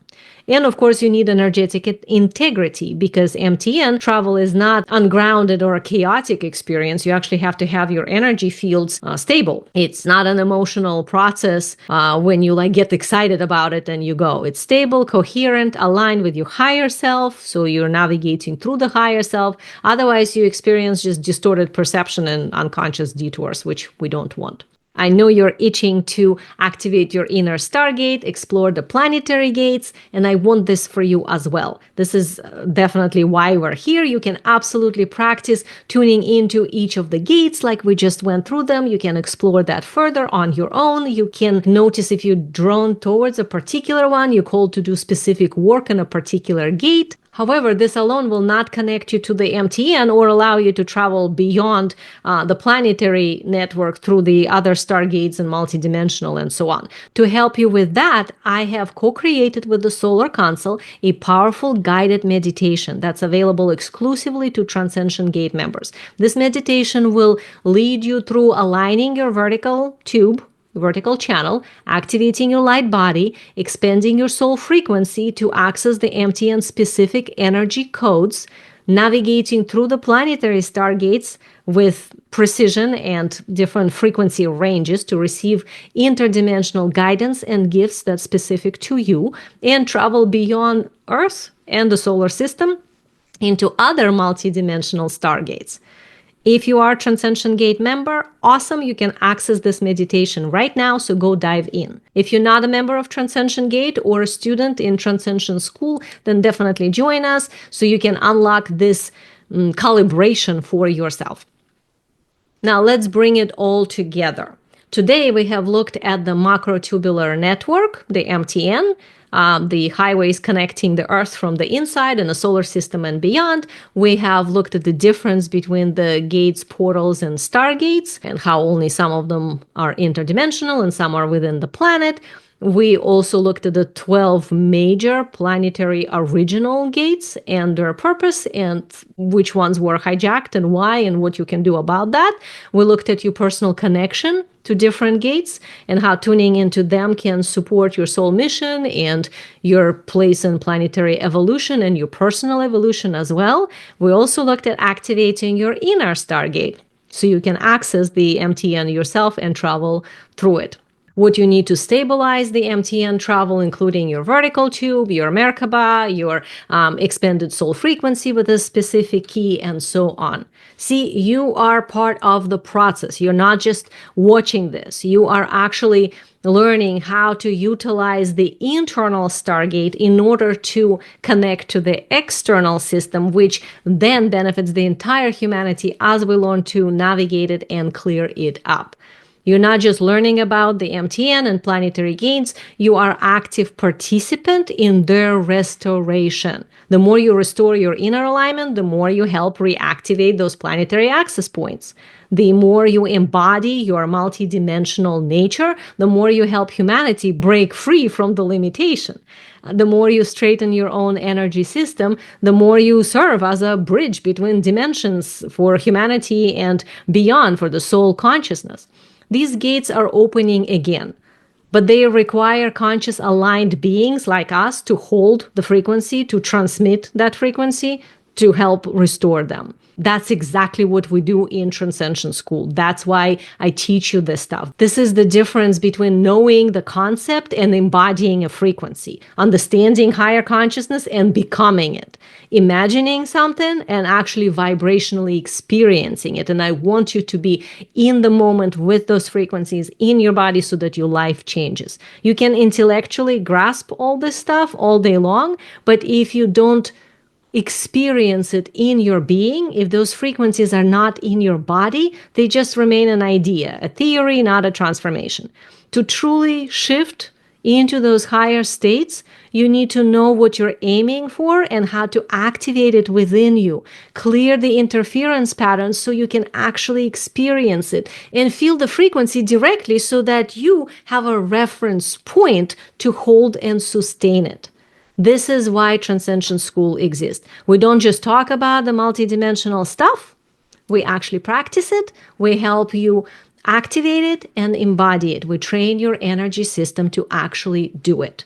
And of course, you need energetic integrity because MTN travel is not ungrounded or a chaotic experience. You actually have to have your energy fields stable. It's not an emotional process when you get excited about it and you go. It's stable, coherent, aligned with your higher self. So you're navigating through the higher self. Otherwise, you experience just distorted perception and unconscious detours, which we don't want. I know you're itching to activate your inner stargate, explore the planetary gates, and I want this for you as well. This is definitely why we're here. You can absolutely practice tuning into each of the gates like we just went through them. You can explore that further on your own. You can notice if you're drawn towards a particular one, you're called to do specific work in a particular gate. However, this alone will not connect you to the MTN or allow you to travel beyond the planetary network through the other stargates and multidimensional and so on. To help you with that, I have co-created with the Solar Council a powerful guided meditation that's available exclusively to Ascension Gate members. This meditation will lead you through aligning your vertical tube, vertical channel, activating your light body, expanding your soul frequency to access the MTN specific energy codes, navigating through the planetary stargates with precision and different frequency ranges to receive interdimensional guidance and gifts that's specific to you, and travel beyond Earth and the solar system into other multidimensional stargates. If you are a Ascension Gate member, awesome, you can access this meditation right now, so go dive in. If you're not a member of Ascension Gate or a student in Ascension School, then definitely join us so you can unlock this calibration for yourself. Now let's bring it all together. Today we have looked at the Macro-Tubular Network, the MTN, the highways connecting the Earth from the inside and the solar system and beyond. We have looked at the difference between the gates, portals, and stargates, and how only some of them are interdimensional and some are within the planet. We also looked at the 12 major planetary original gates and their purpose and which ones were hijacked and why and what you can do about that. We looked at your personal connection to different gates and how tuning into them can support your soul mission and your place in planetary evolution and your personal evolution as well. We also looked at activating your inner stargate so you can access the MTN yourself and travel through it. what you need to stabilize the MTN travel, including your vertical tube, your Merkaba, your expanded soul frequency with a specific key, and so on. See, you are part of the process. You're not just watching this. You are actually learning how to utilize the internal Stargate in order to connect to the external system, which then benefits the entire humanity as we learn to navigate it and clear it up. You're not just learning about the MTN and planetary gates, you are active participant in their restoration. The more you restore your inner alignment, the more you help reactivate those planetary access points. The more you embody your multidimensional nature, the more you help humanity break free from the limitation. The more you straighten your own energy system, the more you serve as a bridge between dimensions for humanity and beyond for the soul consciousness. These gates are opening again, but they require conscious aligned beings like us to hold the frequency, to transmit that frequency, to help restore them. That's exactly what we do in Transcension School. That's why I teach you this stuff. This is the difference between knowing the concept and embodying a frequency, understanding higher consciousness and becoming it, imagining something and actually vibrationally experiencing it. And I want you to be in the moment with those frequencies in your body so that your life changes. You can intellectually grasp all this stuff all day long, but if you don't experience it in your being, if those frequencies are not in your body, they just remain an idea, a theory, not a transformation. To truly shift into those higher states, you need to know what you're aiming for and how to activate it within you. Clear the interference patterns so you can actually experience it and feel the frequency directly so that you have a reference point to hold and sustain it. This is why Transcension School exists. We don't just talk about the multidimensional stuff. We actually practice it. We help you activate it and embody it. We train your energy system to actually do it.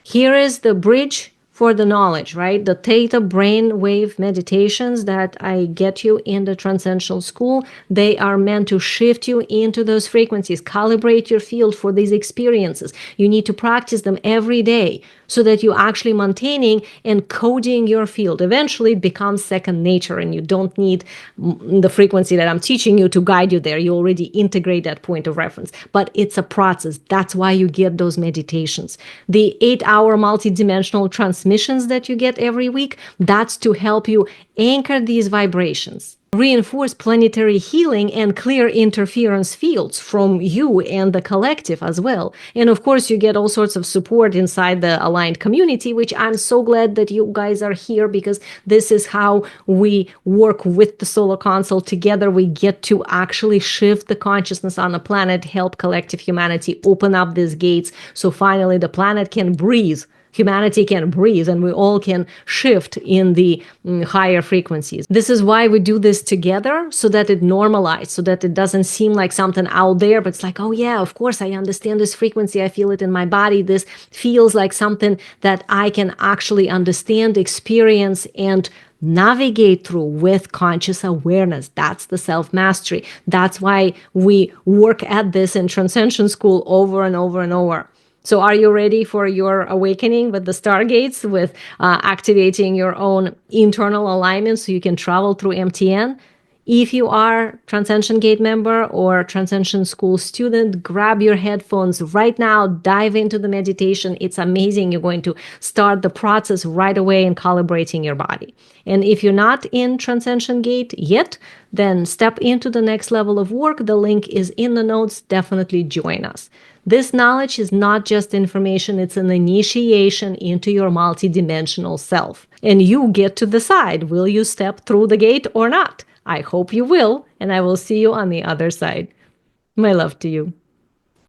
Here is the bridge for the knowledge, right? The theta brainwave meditations that I get you in the Transcendental School, they are meant to shift you into those frequencies, calibrate your field for these experiences. You need to practice them every day so that you actually maintaining and coding your field eventually becomes second nature, and you don't need the frequency that I'm teaching you to guide you there. You already integrate that point of reference, but it's a process. That's why you get those meditations. The 8-hour multidimensional transmissions that you get every week, that's to help you anchor these vibrations, reinforce planetary healing and clear interference fields from you and the collective as well. And of course, you get all sorts of support inside the aligned community, which I'm so glad that you guys are here, because this is how we work with the Solar Council together. We get to actually shift the consciousness on the planet, help collective humanity open up these gates so finally the planet can breathe. Humanity can breathe and we all can shift in the higher frequencies. This is why we do this together, so that it normalizes, so that it doesn't seem like something out there, but it's like, oh yeah, of course, I understand this frequency. I feel it in my body. This feels like something that I can actually understand, experience, and navigate through with conscious awareness. That's the self-mastery. That's why we work at this in Transcension School over and over and over. So are you ready for your awakening with the Stargates, with activating your own internal alignment so you can travel through MTN? If you are Transcension Gate member or Transcension School student, grab your headphones right now, dive into the meditation. It's amazing. You're going to start the process right away in calibrating your body. And if you're not in Transcension Gate yet, then step into the next level of work. The link is in the notes. Definitely join us. This knowledge is not just information, it's an initiation into your multidimensional self. And you get to decide, will you step through the gate or not? I hope you will, and I will see you on the other side. My love to you.